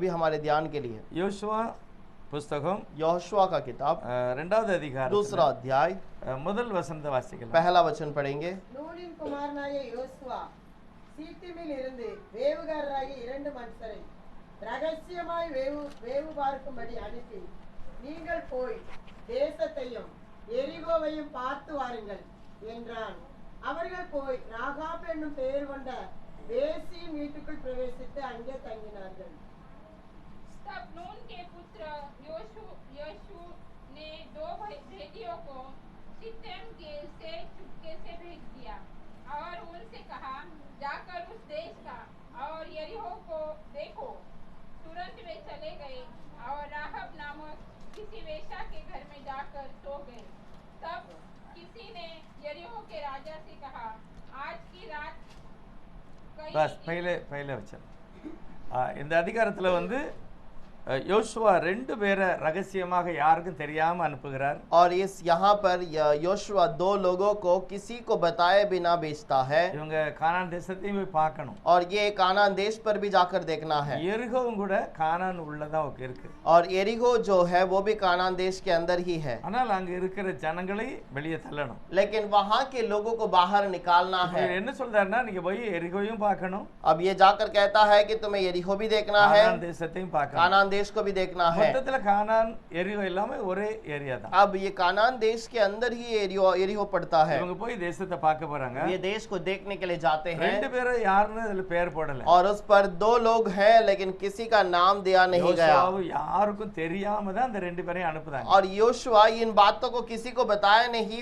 अभी हमारे ध्यान के लिए யோசுவா புஸ்தகம் यहोशुआ का किताब இரண்டாவது அதிகாரம் दूसरा अध्याय முதல் வசனத்தை வாசிக்கலாம். पहला वचन पढ़ेंगे। நூனின் குமாரனாகிய யோசுவா சீத்திமில் இருந்து வேவுகாரராகிய 2 மனுஷரை ரகசியமாய் வேவு பார்க்கும்படி அனுப்பி, நீங்கள் போய் தேசத்தையும் எரிகோவையும் பார்த்து வாருங்கள் என்றான். அவர்கள் போய் ராகாப் என்னும் பெயர் கொண்ட வேசியின் வீட்டுக்குள் பிரவேசித்து அங்கே தங்கினார்கள். तब नून के पुत्र यहोशू ने 2 भेदियों को शित्तीम से चुपके से भेज दिया और उनसे कहा, जाकर उस देश का और यरीहो को देखो। तुरंत वे चले गए और राहब नामक किसी वेश्या के घर में जाकर सो गए। तब किसी ने यरीहो के राजा से कहा, आज की रात பஸ் பையில வச்சேன். இந்த அதிகாரத்தில் வந்து யோசுவா 2 பேரை ரகசியமாக யாருக்கும் தெரியாம அனுப்புகிறார். और इस यहाँ पर योशुआ 2 लोगों को किसी को बताए बिना भेजता है। இவங்க கானான் தேசத்தையும் போய் பார்க்கணும். और ये कानान देश पर भी जाकर देखना है। எரிகோவும் கூட கானான் உள்ளதான் இருக்கு. और एरिगो जो है वो भी कानान देश के अंदर ही है। ஆனால் அங்க இருக்கிற ஜனங்களை வெளியே தள்ளணும். लेकिन वहाँ के लोगों को बाहर निकालना है। என்ன சொல்றாருன்னா, நீங்க போய் எரிகோவையும் பார்க்கணும், अब ये जाकर कहता है कि तुम्हें यरीहो भी देखना है, கானான் தேசத்தையும் பார்க்கணும். कानान देश को भी देखना है। மொத்தத்துல கானான் எரிகோ எல்லாமே ஒரே ஏரியா தான். अब ये कानान देश के अंदर ही एरिहो पड़ता है। இவங்க போய் தேசத்தை பார்க்க போறாங்க. ये देश को देखने के लिए जाते हैं। 2 பேரை யாருன்னு அதுல பேர் போடல. और उस पर 2 लोग हैं लेकिन किसी का नाम दिया नहीं गया। யாருக்கும் தெரியாம தான் அந்த 2 பேரையும் அனுப்புறாங்க. और योशुआ इन बातों को किसी को बताया नहीं,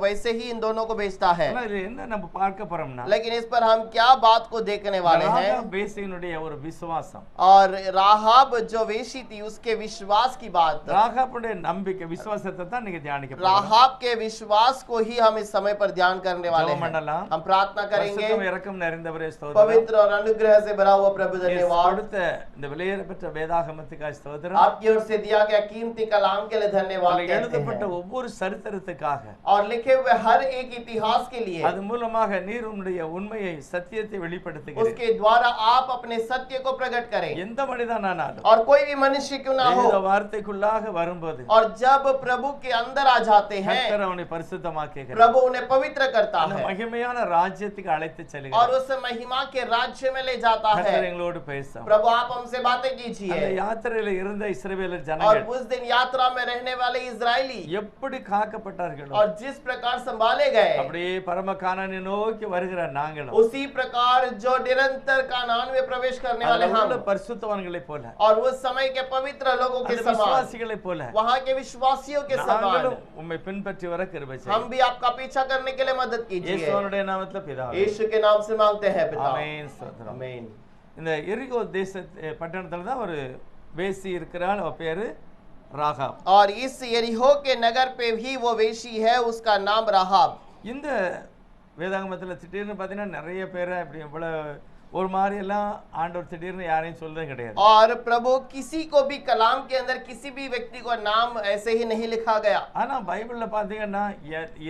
वैसे ही इन दोनों को भेजता है। என்ன நம்ம பார்க்க போறோம்னா, लेकिन इस पर हम क्या बात को देखने वाले हैं? பேசினுடைய ஒரு விசுவாசம், और राहाब जो वेशी थी उसके विश्वास की बात। ராகாபுடைய நம்பிக்கை விசுவாசத்தை தான் நீங்க தியானிக்க போறோம். राहाब के विश्वास को ही हम इस समय पर ध्यान करने वाले हैं। हम प्रार्थना करेंगे। பரிசுத்தம் இரக்கம் நிறைந்தவரே ஸ்தோத்திரம், पवित्र और अनुग्रह से भरा हुआ प्रभु धन्यवाद। கொடுத்த இந்த விலையேறப்பட்ட வேதாகமத்துக்காக ஸ்தோத்திரம், आपकी ओर से दिया गया कीमती कलाम के लिए धन्यवाद कहते எழுதப்பட்ட हैं। ஒவ்வொரு சரித்திரத்துக்காக, और लिखे हुए हर एक इतिहास के लिए அது மூலமாக நீர் உன்னுடைய உண்மையை சத்தியத்தை வெளிப்படுத்துகிறீர். उसके द्वारा आप अपने सत्य को प्रकट करें। எந்த மனிதனானாலும் और कोई भी मनुष्य क्यों ना हो, வேத வார்த்தைக்குள்ளாக வரும்போது और जब प्रभु के अंदर आ जाते हैं கர்த்தர் அவனை பரிசுத்தமாக்குகிறார். प्रभु उन्हें पवित्र करता அந்த है மகிமையான ராஜ்யத்துக்கு அழைத்து और செல்கிறார். उस महिमा के राज्य में ले जाता है। கர்த்தர் எங்களோடு பேசும். प्रभु आप हमसे बातें அந்த कीजिए। யாத்திரையில இருந்த இஸ்ரவேலர் और ஜனங்கள் उस दिन यात्रा में रहने वाले इजरायली எப்படி காக்கப்பட்டார்களோ, और जिस प्रकार संभाले गए, அப்படியே பரம கானானை நோக்கி வருகிற நாங்களும் उसी प्रकार जो निरंतर कानान में प्रवेश करने वाले அதுல உள்ள हम, பரிசுத்தவான்களைப் போல, और उस समय के पवित्र लोगों के அந்த समान, விசுவாசிகளைப் போல वहाँ के विश्वासियों के समान நாங்களும் உம்மை பின்பற்றி வர கிருபை செய்யும். हम भी आपका पीछा करने के लिए मदद कीजिए। இயேசுவினுடைய நாமத்தில் பிதாவே, यीशु के नाम से मांगते हैं पिता, ஆமென். ஸ்தோத்திரம். आमीन। இந்த எரிகோ தேச பட்டணத்துல தான் ஒரு வேசி இருக்கிறாள், அவ பேரு ராகாப். और इस यरीहो के नगर पे भी वो वेशी है, उसका नाम राहाब। இந்த வேதாகமத்துல திடீர்னு பார்த்தீங்கன்னா நிறைய பேரை இப்படி இவ்வளவு ஒரு மாதிரி எல்லாம் ஆண்டவர் திடீர்னு யாரையும் சொல்றது கிடையாது. और प्रभु किसी को भी कलाम के अंदर किसी भी व्यक्ति को नाम ऐसे ही नहीं लिखा गया। ஆனா பைபிள்ல பாத்தீங்கன்னா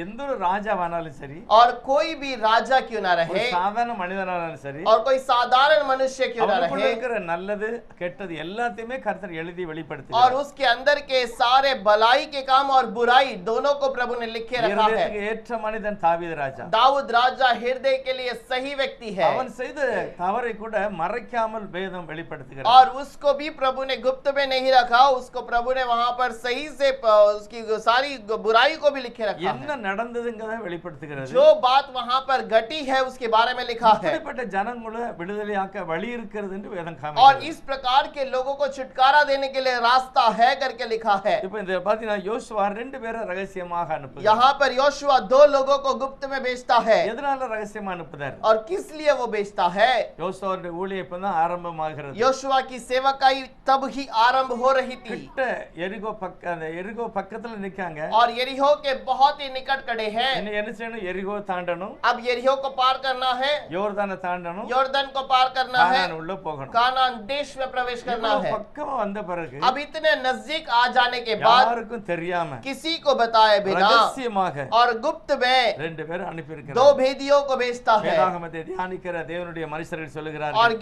எந்த ஒரு ராஜாவானாலும் சரி, और कोई भी राजा क्यों ना ஒரு रहे, சாதாரண மனிதனாலும் சரி, और कोई साधारण मनुष्य क्यों ना அவனுக்குள்ள रहे, இருக்கிற நல்லது கெட்டது எல்லாத்தையுமே கர்த்தர் எழுதி और வெளிப்படுத்துகிறார். उसके अंदर के सारे भलाई के काम और बुराई दोनों को प्रभु ने लिखे रखा है। இருதயத்துக்கு ஏற்ற மனிதன் தாவீது ராஜா. दाऊद राजा हृदय के लिए सही व्यक्ति है, அவன் செய்த தவறை கூட மறைக்காமல் வேதம் வெளிப்படுத்துகிறார். और उसको भी प्रभु ने गुप्त में नहीं रखा, उसको प्रभु ने वहां पर सही से उसकी सारी बुराई को भी लिखे रखा என்ன है। நடந்ததுங்கறத வெளிப்படுத்துகிறது. जो बात वहां पर घटी है उसके बारे में लिखा है, இப்படிப்பட்ட ஜனங்களை விடுதலையாக்க வழி இருக்கிறது என்று வேதம் और காமிக்கிறது. इस प्रकार के लोगों को छुटकारा देने के लिए रास्ता है करके लिखा है। இப்போ இந்த பாத்தீங்கன்னா யோசுவா 2 பேரை ரகசியமாக அனுப்புகிறார். यहाँ पर योशुआ 2 लोगों को गुप्त में भेजता है। எதனால ரகசியமா அனுப்புறார்? और किस लिए वो भेजता है? யோசுவாவுடைய ஊழியம் இப்பதான் ஆரம்பமாகிறது. योशुआ की सेवकाई तब ही आरंभ हो रही थी, கிட்ட அந்த எரிகோ பக்கத்துல நிக்காங்க. और यरीहो के बहुत ही निकट खड़े हैं। இன்னும் என்ன செய்யணும்? எரிகோ தாண்டணும், अब यरीहो को पार करना है, யோர்தானை தாண்டணும், यॉर्दन को पार करना है, கானான் உள்ள போகணும். कानान देश में प्रवेश करना இவ்வளவு है। பக்கமா வந்த பிறகு अब इतने नजदीक आ जाने के बाद யாருக்கும் தெரியாம किसी को बताए बिना ரகசியமாக और गुप्त में 2 பேர் 2 அனுப்பியிருக்கிறார். भेदियों को भेजता है। வேதாகமத்தை தியானிக்கிற தேவனுடைய மனுஷர்கள் और சொல்லுகிறார்கள்.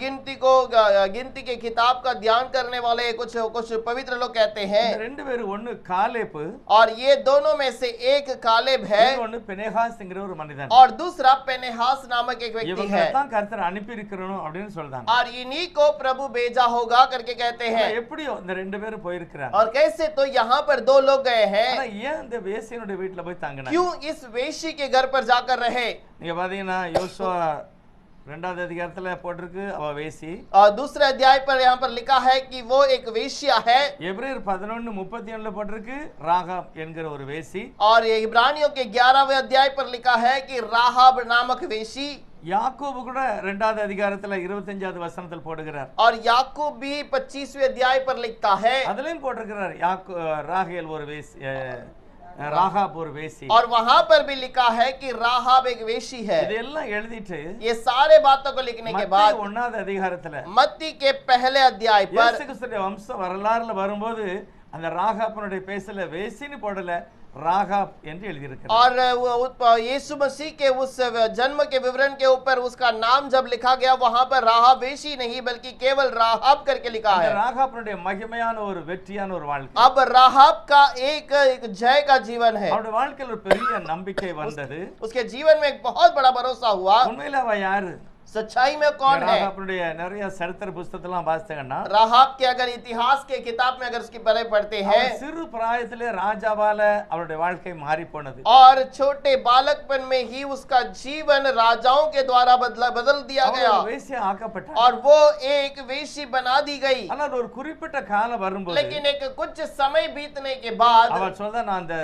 गिनती के किताब का ध्यान करने वाले कुछ कुछ पवित्र लोग कहते हैं, இந்த ரெண்டு பேரும் ஒன்னு காலேப்பு, और ये दोनों में से एक कालेब है இன்னொன்னு பெனேகாஸ்ங்கிற ஒரு மனிதன். और दूसरा पेनेहास नामक एक व्यक्ति இவங்க है, தான் கர்த்தர் அனுப்பி இருக்கணும் அப்படின்னு சொல்றாங்க. और इन्हीं को प्रभु भेजा होगा करके कहते हैं। எப்படியோ இந்த ரெண்டு பேரும் போயிருக்கிறாங்க. और कैसे तो यहाँ पर दो लोग गए हैं, ஆனா ஏன் இந்த வேசியனுடைய வீட்டுல போய் தங்கினாங்க? क्यों इस वेशी के घर पर जाकर रहे? நீங்க பாத்தீங்கன்னா யோசுவா 2வது அதிகாரத்துல போட்டிருக்கு அவ வேசி. और दूसरे अध्याय पर यहाँ पर लिखा है कि वो एक वेश्या है, எபிரேயர் 11:37 போட்டிருக்கு ராகாப் என்கிற ஒரு வேசி. और ये इब्रानियों के 11वें अध्याय पर लिखा है कि राहाब नामक वेशी। யாக்கோபு கூட 2வது அதிகாரத்துல 25வது வசனத்துல போடுகிறார். और याकूब भी 25वें अध्याय पर लिखता है, அதுலயும் போட்டிருக்கிறார் ராகேல் ஒரு வேசி, ராகாப் ஒரு வேசி. और वहां पर भी लिखा है कि राहाब एक वेशी है। இதெல்லாம் எழுதிட்டு ये सारे बातों को लिखने के बाद 1வது அதிகாரத்துல मत्ती के पहले अध्याय पर இயேசு கிறிஸ்துவின் வம்ச வரலாறுல வரும்போது அந்த ராகாப்பினுடைய பேசல வேசின்னு போடல, ராகாப் என்று எழுதியிருக்கிறார். और यीशु मसीह के उस जन्म के विवरण के ऊपर उसका नाम जब लिखा गया, वहां पर राहाब वेशी नहीं बल्कि केवल राहाब करके लिखा அந்த है। ராகாப்பினுடைய மகிமையான ஒரு வெற்றியான ஒரு வாழ்க்கை, अब राहाब का एक जय का जीवन है। அவருடைய வாழ்க்கையில் ஒரு பெரிய நம்பிக்கை வந்தது. उसके जीवन में एक बहुत बड़ा भरोसा हुआ। உண்மையில அவ யாரு? सच्चाई में कौन है? ராகாப்பினுடைய நிறைய சரித்திர புஸ்தகத்தெல்லாம் வாசித்தீங்கன்னா राहाब के अगर इतिहास के किताब में अगर उसके बारे में पढ़ते हैं, அவர் சிறு பிராயத்திலே ராஜாவால அவருடைய வாழ்க்கை மாறி போனது. और छोटे बालकपन में ही उसका जीवन राजाओं के द्वारा बदल दिया அவர் गया, ஒரு வேசியா ஆக்கப்பட்டார். और वो एक वेशी बना दी गई। ஆனால் ஒரு குறிப்பிட்ட காலம் வரும்போது लेकिन एक कुछ समय बीतने के बाद அவள் சொல்றா, நான் அந்த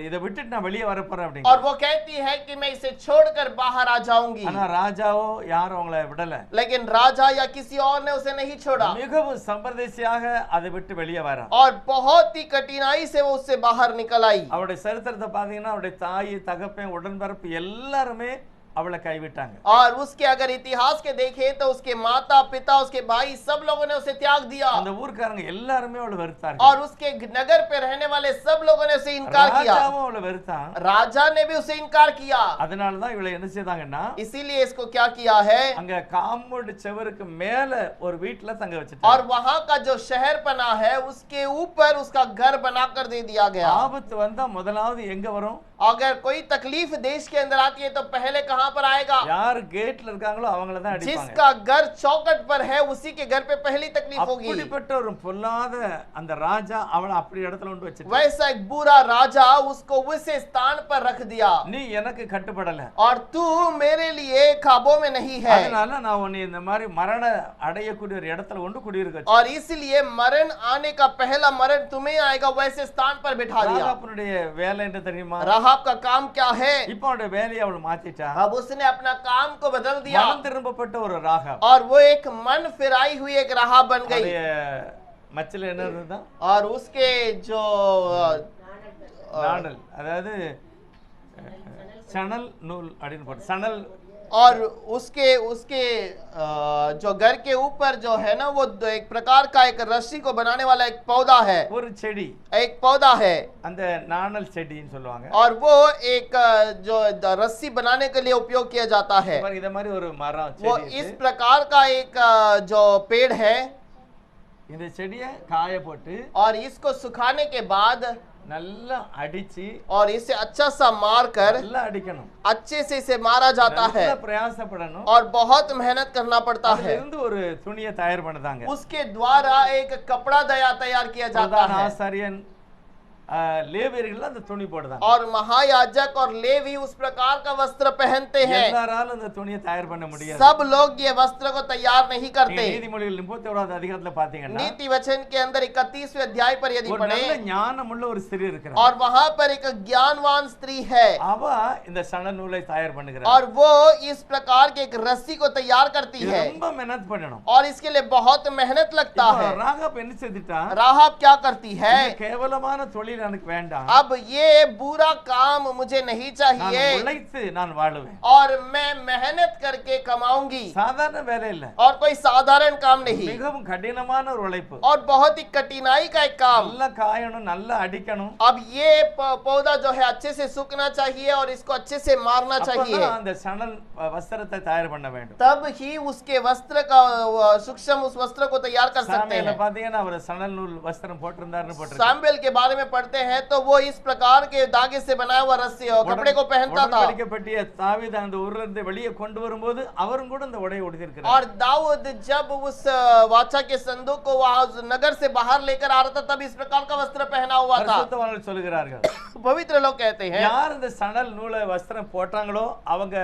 இதை விட்டுட்டு நான் வெளியே வரப்போறேன் அப்படின்னு. और वो कहती है कि मैं इसे छोड़कर बाहर आ जाऊंगी, ஆனா ராஜாவோ யாரும் அவங்கள விடல. लेकिन राजा या किसी और ने उसे नहीं छोड़ा, மிகவும் சம்பிரதேசியாக அதை விட்டு வெளியே வரா. और बहुत ही कठिनाई से वो उससे बाहर निकल आई। அவருடைய சரித்திரத்தை பாத்தீங்கன்னா அவருடைய தாய் தகப்பன் உடன்பிறப்பு எல்லாருமே அவளை கைவிட்டாங்க. और उसके अगर इतिहास के देखें तो उसके माता पिता उसके भाई सब लोगों ने उसे त्याग दिया, அந்த ஊர்க்காரங்க எல்லாருமே அவளை வெறுத்தார்கள். और उसके नगर पे रहने वाले सब लोगों ने उसे इनकार किया, ராஜாவும் அவளை வெறுத்தான். राजा ने भी उसे इनकार किया। அதனால தான் இவளை என்ன செய்தாங்கன்னா इसीलिए इसको क्या किया है, அங்க காம்பவுண்ட் செவருக்கு மேல ஒரு வீட்டுல தங்க வச்சுட்டாங்க. और वहां का जो शहर बना है उसके ऊपर उसका घर बनाकर दे दिया गया। ஆபத்து வந்தா முதலாவது எங்க வரும்? अगर कोई तकलीफ देश के अंदर आती है तो पहले कहां पर आएगा? யார் கேட்ல இருக்காங்களோ அவங்கள தான் அடிப்பாங்க. जिसका घर चौखट पर है उसी के घर पे पहली तकलीफ होगी। அப்படிப்பட்ட ஒரு பொல்லாத அந்த ராஜா அவளை அப்படி இடத்துல கொண்டு வச்சிட்டான். वैसा एक बुरा राजा उसको उस स्थान पर रख दिया, நீ எனக்கு கட்டுப்படல, और तू मेरे लिए खाबों में नहीं है, அதனால நான் உன்னை இந்த மாதிரி மரண அடையக்கூடிய ஒரு இடத்துல கொண்டு குடியிருக்க வச்சேன். और इसलिए मरण आने का पहला मरण तुम्हें आएगा, वैसे स्थान पर बिठा दिया। ராகாப்புடைய வேலை என்ன தெரியுமா? राहाब का काम क्या है? இப்போ அவருடைய வேலையை அவள் மாத்திட்டா. अब उसने अपना काम को बदल दिया, மனம் திரும்பப்பட்ட ஒரு ராகாப். और वो एक मन फिराई हुई एक राहाब बन गई। அவருடைய மச்சில என்ன இருந்ததா? और उसके जो நாடல், அதாவது சணல் நூல் அப்படின்னு போட்டு சணல், और उसके उसके जो घर के ऊपर जो है ना, वो एक प्रकार का एक रस्सी को बनाने वाला एक पौधा है, ஒரு செடி, एक पौधा है, அந்த நாணல் செடின்னு சொல்லுவாங்க. और वो एक जो रस्सी बनाने के लिए उपयोग किया जाता है। பாருங்க, இத மாதிரி ஒரு மரம் वो செடி इस இருக்கு. प्रकार का एक जो पेड़ है, இந்த செடியை காய போட்டு और इसको सुखाने के बाद நல்லா அடிச்சு, और इसे अच्छा सा मार कर நல்லா अடிக்கணும், अच्छे से इसे मारा जाता है, நல்லா பிரயாசப்படணும். और बहुत मेहनत करना पड़ता அதுல है। இருந்து ஒரு துணியை தயார் பண்ணுதாங்க. उसके द्वारा एक कपड़ा तैयार किया जाता பிரதான है, ஆசாரியன் லேவியர்கள் அந்த துணி போடுதாங்க. और महायाजक और लेवी उस प्रकार का वस्त्र पहनते हैं। எல்லாராலும் அந்த துணியை தயார் பண்ண முடியாது. सब लोग ये वस्त्र को तैयार नहीं நீங்க करते। நீதிமொழிகள் 31வது அதிகாரத்துல பாத்தீங்கன்னா नीति वचन के अंदर 31वें अध्याय पर यदि ஒரு पढ़े, நல்ல ஞானமுள்ள ஒரு ஸ்திரீ இருக்கிறார். और वहां पर एक ज्ञानवान स्त्री है, அவ இந்த சண நூலை தயார் பண்ணுகிறார். और वो इस प्रकार के एक रस्सी को तैयार करती இது है, ரொம்ப மெனத் பண்ணணும். और इसके लिए बहुत मेहनत लगता है। ராகாப் என்ன செய்துட்டா? राहाब क्या करती है? இந்த கேவலமான தொழில் தொழில் எனக்கு வேண்டாம், अब ये बुरा काम मुझे नहीं நான் चाहिए உழைத்து நான் வாழுவேன். और मैं मेहनत करके कमाऊंगी சாதாரண வேலை இல்ல, और कोई साधारण काम नहीं மிகவும் கடினமான ஒரு உழைப்பு. और बहुत ही कठिनाई का एक काम। நல்லா காயணும், நல்லா அடிக்கணும். अब ये पौधा जो है अच्छे से सूखना चाहिए और इसको अच्छे से मारना चाहिए, அப்பதான் அந்த சணல் வஸ்திரத்தை தயார் பண்ண வேண்டும். तब ही उसके वस्त्र का सूक्ष्म उस वस्त्र को तैयार कर सकते சாமுவேல हैं। பாத்தீங்கன்னா அவர் சணல் நூல் வஸ்திரம் போட்டிருந்தாருன்னு போட்டிருக்கு. सामुएल के बारे में पढ़ते हैं तो वो इस प्रकार के धागे से बनाया हुआ रस्सी और कपड़े को पहनता था। உடன்படிக்கப்பட்டிய தாவீது அந்த ஊர்ல இருந்து வெளியே கொண்டு வரும்போது அவரும் கூட அந்த உடையை உடுத்திருக்கிறார். और दाऊद जब उस वाचा के संदूक को वहां नगर से बाहर लेकर आ रहा था तब इस प्रकार का वस्त्र पहना हुआ था। பரிசுத்தவான்கள் சொல்லுகிறார்கள், पवित्र लोग कहते हैं யார் இந்த சணல் நூலை வஸ்திரம் போட்டாங்களோ அவங்க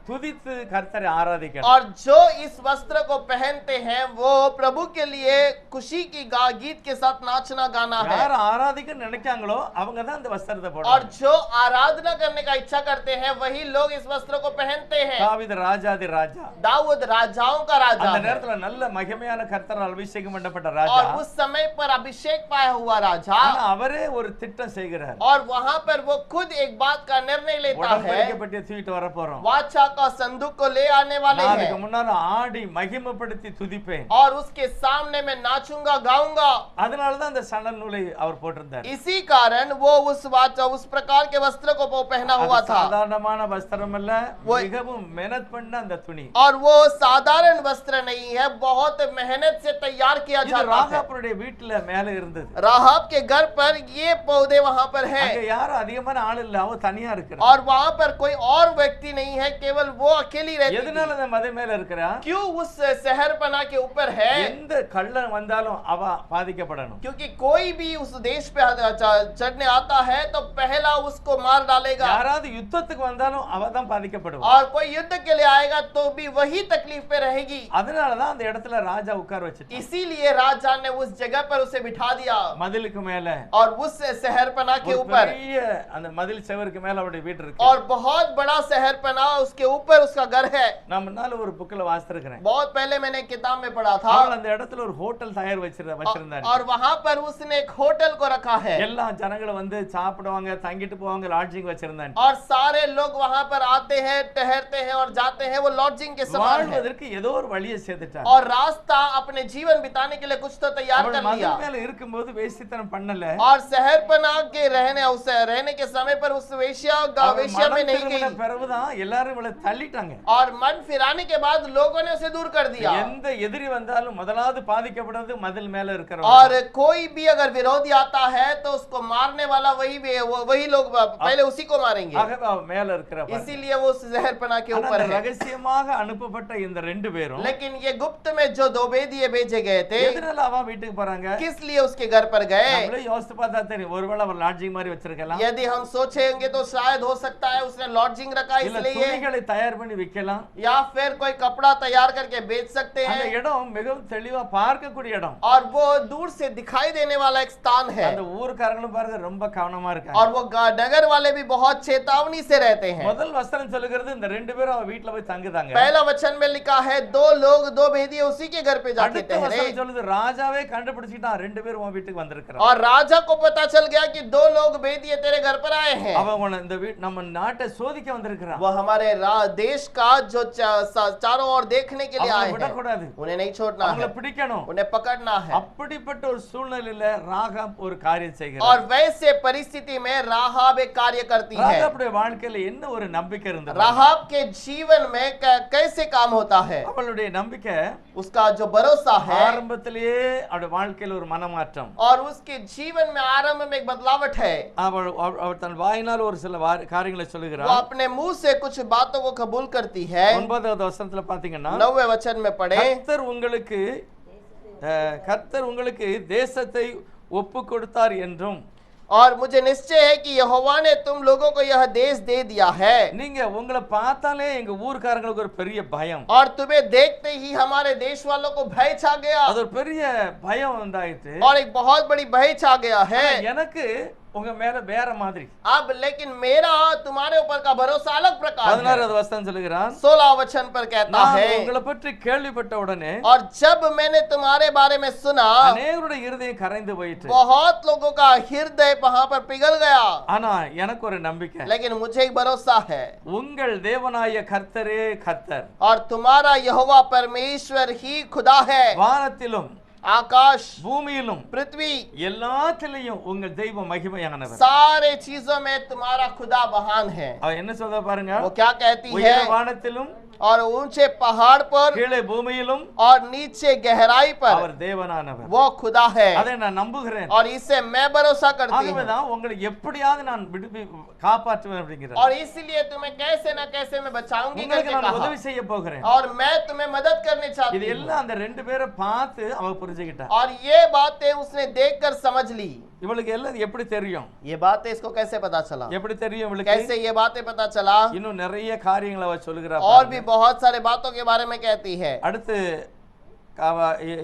துதித்து கர்த்தரை ஆராதிக்கணும். और जो इस वस्त्र को पहनते हैं वो प्रभु के लिए खुशी की गीत के साथ नाचना गाना है। யார் ஆராதிக்க நினைக்காங்களோ அவங்க தான் இந்த வஸ்திரத்தை और போடுறாங்க. जो आराधना करने का इच्छा करते हैं वही लोग इस वस्त्र को पहनते हैं। தாவீது ராஜாதி ராஜா, दाऊद राजाओं का राजा அந்த है நேரத்துல நல்ல மகிமையான கர்த்தரால் அபிஷேகம் பண்ணப்பட்ட ராஜா. और उस समय पर अभिषेक पाया हुआ राजा, ஆனா அவரே ஒரு திட்டம் செய்கிறார். और वहां पर वो खुद एक बात का निर्णय लेता है। உடன்படிக்கப்பட்டிய தூக்கிட்டு வர போறோம், वाचा का संदूक को ले आने वाले நான் அதுக்கு हैं முன்னால ஆடி மகிமைப்படுத்தி துதிப்பேன். और उसके सामने मैं नाचूंगा गाऊंगा। அதனாலதான் அந்த சணல் நூலை அவர் போட்டிருந்தார். इसी कारण वो उस प्रकार के वस्त्र को वो पहना हुआ அது था சாதாரணமான வஸ்திரம் அல்ல, वो- மிகவும் மெனத் பண்ண அந்த துணி. और वो साधारण वस्त्र नहीं है, बहुत मेहनत से तैयार किया இது जाता है। ராகாபுடைய வீட்டுல மேல இருந்தது. राहाब के घर पर ये पौधे वहां पर அங்க है யாரும் அதிகமான ஆள் இல்ல, அவ தனியா இருக்கிறா. और वहां पर कोई और व्यक्ति नहीं है, केवल वो अकेली रहती எதனால थी। அந்த மதை மேல இருக்கிறா? क्यों उस शहरपना के ऊपर है? எந்த கள்ளன் வந்தாலும் அவ பாதிக்கப்படணும். क्योंकि कोई भी उस देश पे चढ़ने आता है तो पहला उसको मार डालेगा, யாராவது யுத்தத்துக்கு வந்தாலும் அவ தான் பாதிக்கப்படுவா. और कोई युद्ध के लिए आएगा तो भी वही तकलीफ पे रहेगी। அதனாலதான் அந்த இடத்துல ராஜா உட்கார வச்சிட்டான். इसीलिए राजा ने उस जगह पर उसे बिठा दिया மதிலுக்கு மேல और उस शहरपना के ஒரு ऊपर, பெரிய அந்த மதில் செவருக்கு மேல அவருடைய வீடு இருக்கு. और बहुत बड़ा शहरपना उसके ऊपर उसका घर है। நான் முன்னால ஒரு புக்ல வாசிச்சிருக்கிறேன். बहुत पहले मैंने एक किताब में पढ़ा था அவன் அந்த இடத்துல ஒரு ஹோட்டல் தயார் வச்சிருந்தாரு. और वहां पर उसने एक होटल को रखा है எல்லா ஜனங்களும் வந்து சாப்பிடுவாங்க, தங்கிட்டு போவாங்க, லாட்ஜிங் வச்சிருந்தாங்க. और सारे लोग वहां पर आते हैं, ठहरते हैं और जाते हैं। वो लॉजिंग के समान है வாழ்வதற்கு ஏதோ ஒரு வழியை சேர்த்துட்டார். और रास्ता अपने जीवन बिताने के लिए कुछ तो तैयार அவன் कर लिया। மதில் மேல இருக்கும்போது வேசித்தனம் பண்ணல. और शहरपना के रहने के समय पर उस वेश्या में नहीं गई பிறகுதான் எல்லாரும் இவளை தள்ளிட்டாங்க. और मन फिराने के बाद लोगों ने उसे दूर कर दिया। எந்த எதிரி வந்தாலும் முதலாவது பாதிக்கப்படுறது மதில் மேல இருக்கிற. और कोई भी अगर विरोधी आता है तो उसको मारने वाला वही लोग पहले उसी को मारेंगे। ஆகவே அவ மேல இருக்கிற. इसीलिए वो शहरपना के ऊपर है। ரகசியமாக அனுப்பப்பட்ட இந்த ரெண்டு பேரும் लेकिन ये गुप्त में जो दो बेदिए भेजे गए थे, எதனால அவ வீட்டுக்கு போறாங்க? किस लिए उसके घर पर गए? நம்மளே யோசிச்சு பார்த்தா தெரியும். ஒருவேளை அவர் லாட்ஜிங் மாதிரி வச்சிருக்கலாம், यदि हम सोचेंगे तो शायद हो सकता है उसने लॉजिंग रखा இல்ல इसलिए, துணிகளை தயார் பண்ணி விக்கலாம். या फिर कोई कपड़ा तैयार करके बेच सकते அந்த हैं। இடம் மிகவும் தெளிவா பார்க்கக்கூடிய இடம். और वो दूर से दिखाई देने वाला एक स्थान है அந்த ஊர்க்காரங்களும் பாருங்க ரொம்ப கவனமா இருக்காங்க. और वो नगर वाले भी बहुत चेतावनी से रहते हैं। முதல் வசனம் சொல்லுகிறது இந்த ரெண்டு பேரும் அவ வீட்ல போய் தங்குதாங்க. पहला वचन में लिखा है दो लोग दो भेदिए उसी के घर पे जाके அடுத்த ठहरे வசனம் சொல்லுது ராஜாவே கண்டுபிடிச்சிட்டான் ரெண்டு பேரும் உன் வீட்டுக்கு வந்திருக்காங்க. और राजा को पता चल गया कि दो लोग भेदिए तेरे घर पर आए हैं। அவன் உன்னை இந்த நம்ம நாட்டை சோதிக்க வந்திருக்கான். वो हमारे देश का जो चारों ओर देखने के लिए आए हैं, விடக்கூடாது, उन्हें नहीं छोड़ना அவங்களை है, பிடிக்கணும். उन्हें पकड़ना है। அப்படிப்பட்ட ஒரு சூழ்நிலையில ராகாப் ஒரு காரியம் செய்கிறார். और वैसे परिस्थिति में राहाब एक कार्य करती है। ராகாபுடைய வாழ்க்கையில என்ன ஒரு நம்பிக்கை இருந்தது? राहाब के जीवन में कैसे काम होता है? அவளுடைய நம்பிக்கை उसका जो भरोसा है ஆரம்பத்திலேயே அவருடைய வாழ்க்கையில ஒரு மனமாற்றம். और उसके जीवन में आरंभ में एक बदलावट है। அவள் தன் வாயினால் ஒரு சில காரியங்களை वो சொல்லுகிறார். अपने मुंह से कुछ बातों को कबूल करती है। 9வது வசனத்துல பாத்தீங்கன்னா 9वें वचन में पढ़े, கர்த்தர் உங்களுக்கு தேசத்தை ஒப்பு கொடுத்தார் என்றும், और मुझे निश्चय है कि यहोवा ने तुम लोगों को यह देश दे दिया है। நீங்க உங்களை பார்த்தாலே எங்க ஊர்க்காரங்களுக்கு ஒரு பெரிய பயம், और तुम्हें देखते ही हमारे देश वालों को भय छा गया அது ஒரு பெரிய பயம் உண்டாயிட்டு. और एक बहुत बड़ी भय छा गया है। எனக்கு உங்க மேல வேற மாதிரி. अब लेकिन मेरा तुम्हारे ऊपर का भरोसा अलग प्रकार है। 16வது வசனம் சொல்லுகிறான், 16 वचन पर कहता நான் है, உங்களை பற்றி கேள்விப்பட்ட உடனே और जब मैंने तुम्हारे बारे में सुना, அநேகருடைய இருதயம் கரைந்து போயிற்று. बहुत लोगों का हृदय वहां पर पिघल गया, ஆனா எனக்கு ஒரு நம்பிக்கை, लेकिन मुझे एक भरोसा है, உங்கள் தேவனாய கர்த்தரே கர்த்தர், और तुम्हारा यहोवा परमेश्वर ही खुदा है। வானத்திலும் आकाश, பூமியிலும் पृथ्वी, எல்லாத்திலையும் உங்கள் தெய்வம் மகிமையானவர். सारे चीजों में तुम्हारा खुदा महान है। அவ என்ன சொல்ற பாருங்க, वो क्या कहती உயர है, வானத்திலும் और ऊंचे पहाड़ पर கீழே பூமியிலும் और नीचे गहराई पर அவர் தேவனானவர். वो खुदा है, அதை நான் நம்புகிறேன். और इससे मैं भरोसा करती हूँ, ஆகவேதான் உங்களை எப்படியாவது நான் காப்பாற்றுவேன் அப்படிங்கிறார். और इसीलिए तुम्हें कैसे ना कैसे मैं बचाऊंगी உங்களுக்கு करके நான் कहा, உதவி செய்ய போகிறேன். और मैं तुम्हें मदद करने चाहती இது हूँ। எல்லாம் அந்த ரெண்டு பேரை பார்த்து அவ புரிஞ்சுக்கிட்டா. और ये बातें उसने देखकर समझ ली। இவளுக்கு எல்லாம் எப்படி தெரியும்? ये बातें इसको कैसे पता चला, எப்படி தெரியும் இவளுக்கு? कैसे ये बातें पता चला? இன்னும் நிறைய காரியங்களை அவ சொல்லுகிறா. और भी बहुत सारे बातों के बारे में कहती है। அடுத்து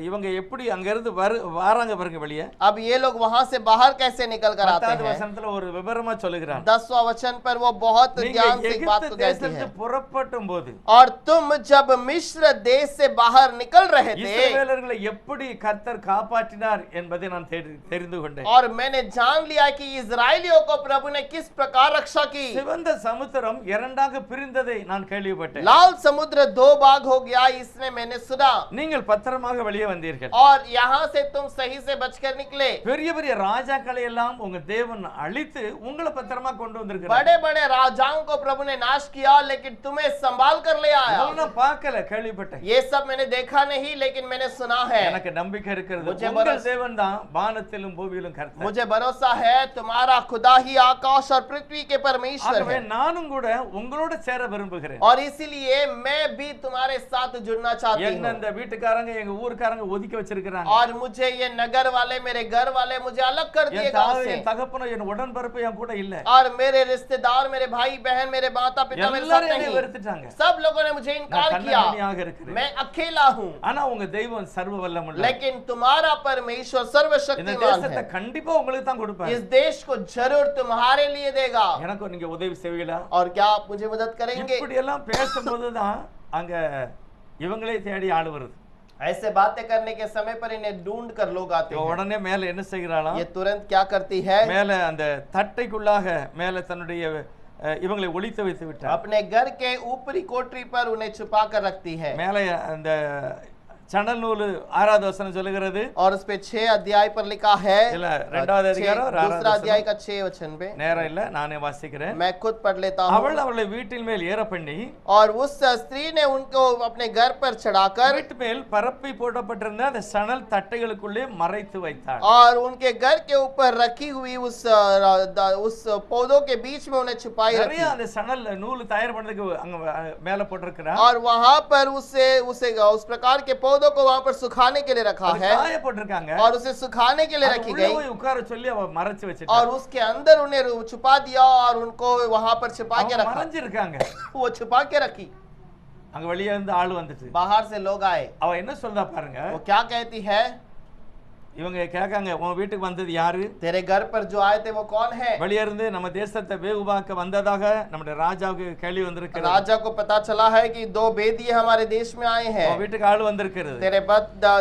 இவங்க எப்படி அங்க இருந்து வராங்க பாருங்க வெளியே. अब ये लोग वहां से बाहर कैसे निकल कर आते 10வது हैं? வசனத்துல ஒரு விவரமா சொல்லுகிறான். 10वां वचन पर वो बहुत நீங்க ध्यान से एक बात எகிப்து को कहती है, தேசத்து புறப்படும் போது और तुम जब मिस्र देश से बाहर निकल रहे थे, இஸ்ரவேலர்களை எப்படி கர்த்தர் காப்பாற்றினார் என்பதை நான் தெரிந்து கொண்டேன். और मैंने जान लिया कि इजराइलियों को प्रभु ने किस प्रकार रक्षा की। சிவந்த சமுத்திரம் இரண்டாக பிரிந்ததை நான் கேள்விப்பட்டேன். लाल समुद्र दो भाग हो गया, इसने मैंने सुना, நீங்கள் பத்திரமாக வெளியே வந்தீர்கள். और यहाँ से तुम सही से बचकर निकले। பெரிய பெரிய ராஜாக்களை எல்லாம் உங்க தேவன் அழித்து உங்களை பத்திரமா கொண்டு வந்திருக்கிறார். बड़े बड़े राजाओं को प्रभु ने नाश किया, लेकिन तुम्हें संभाल कर ले आया। நான் பார்க்கல, கேள்விப்பட்டேன். ये सब मैंने देखा नहीं, लेकिन मैंने सुना है। எனக்கு நம்பிக்கை இருக்கிறது, मुझे உங்கள் தேவன் தான் வானத்திலும் பூமியிலும் கர்த்தர். मुझे भरोसा है तुम्हारा खुदा ही आकाश और पृथ्वी के परमेश्वर ஆகவே है, நானும் கூட உங்களோட சேர விரும்புகிறேன். और इसीलिए मैं भी तुम्हारे साथ जुड़ना चाहती என்ன हूँ। இந்த வீட்டுக்காரங்க எங்க ஊர்க்காரங்க ஒதுக்கி வச்சிருக்காங்க. और मुझे ये नगर वाले, मेरे घर वाले मुझे अलग कर दिए गांव से, என் தகப்பனும் என் உடன்பரப்பு என் கூட இல்ல. और मेरे रिश्तेदार, मेरे भाई बहन, मेरे माता पिता मेरे साथ எல்லாரும் என்னை नहीं। வெறுத்துட்டாங்க. सब लोगों ने मुझे इनकार நான் किया, தன்னந்தனியாக இருக்கிறேன். मैं अकेला हूँ, ஆனா உங்க தெய்வம் சர்வ வல்லமுள்ள. लेकिन तुम्हारा परमेश्वर இந்த सर्वशक्तिमान தேசத்தை है। கண்டிப்பா உங்களுக்கு தான் கொடுப்பார். इस देश को जरूर तुम्हारे लिए देगा। எனக்கு நீங்க உதவி செய்வீங்களா? और क्या आप मुझे मदद करेंगे? இப்படி எல்லாம் பேசும்போதுதான் அங்க இவங்களே தேடி ஆளு வருது. ऐसे बातें करने के समय पर इन्हें ढूंढ कर लोग आते हैं। உடனே மேல என்ன செய்கிறாளாம்? ये तुरंत क्या करती है? மேல அந்த தட்டைக்குள்ளாக மேல தன்னுடைய இவங்களை ஒளித்து வைத்து விட்டார். अपने घर के ऊपरी कोठरी पर उन्हें छुपा कर रखती है। மேல அந்த சணல் நூல் 6வது வசனம் சொல்லுகிறது. और उस पे 6 अध्याय पर लिखा है, இல்ல 2வது அதிகாரம் दूसरा अध्याय का 6 वचन पे, நேரம் இல்ல நானே வாசிக்கிறேன். मैं खुद पढ़ लेता हूँ। அவள் அவளை வீட்டின் மேல் ஏற பண்ணி और उस स्त्री ने उनको अपने घर पर चढ़ाकर வீட்டு மேல் பரப்பி போடப்பட்டிருந்த அந்த சணல் தட்டைகளுக்குள்ளே மறைத்து வைத்தாள். और उनके घर के ऊपर रखी हुई उस पौधों के बीच में उन्हें छुपाई रखी। நிறைய அந்த சணல் நூல் தயார் பண்ணதுக்கு அங்க மேல போட்டிருக்கிறார். और वहां पर उसे उस प्रकार के पौधों को वहां पर सुखाने के लिए रखा है, காய போட்டிருக்காங்க. और उसे सुखाने के लिए रखी गई, போய் உட்கார சொல்லி அவ மறைச்சு வச்சிட்டா. और उसके अंदर उन्हें छुपा दिया और उनको वहां पर छुपा के रखा। மறைஞ்சிருக்காங்க. वो छुपा के रखी। அங்க வெளியே இருந்து ஆளு வந்துச்சு. बाहर से लोग आए। அவ என்ன சொல்றா பாருங்க. वो क्या कहती है? இவங்க கேட்காங்க, உன் வீட்டுக்கு வந்தது யாரு? तेरे घर पर जो आए थे वो कौन है? வெளியே இருந்து நம்ம தேசத்தை வேவுபாக்க வந்ததாக நம்முடைய ராஜாவுக்கு கேள்வி வந்திருக்கிறது. राजा को पता चला है कि 2 बेदिए हमारे देश में आए हैं। உன் வீட்டுக்கு ஆளு வந்திருக்கிறது.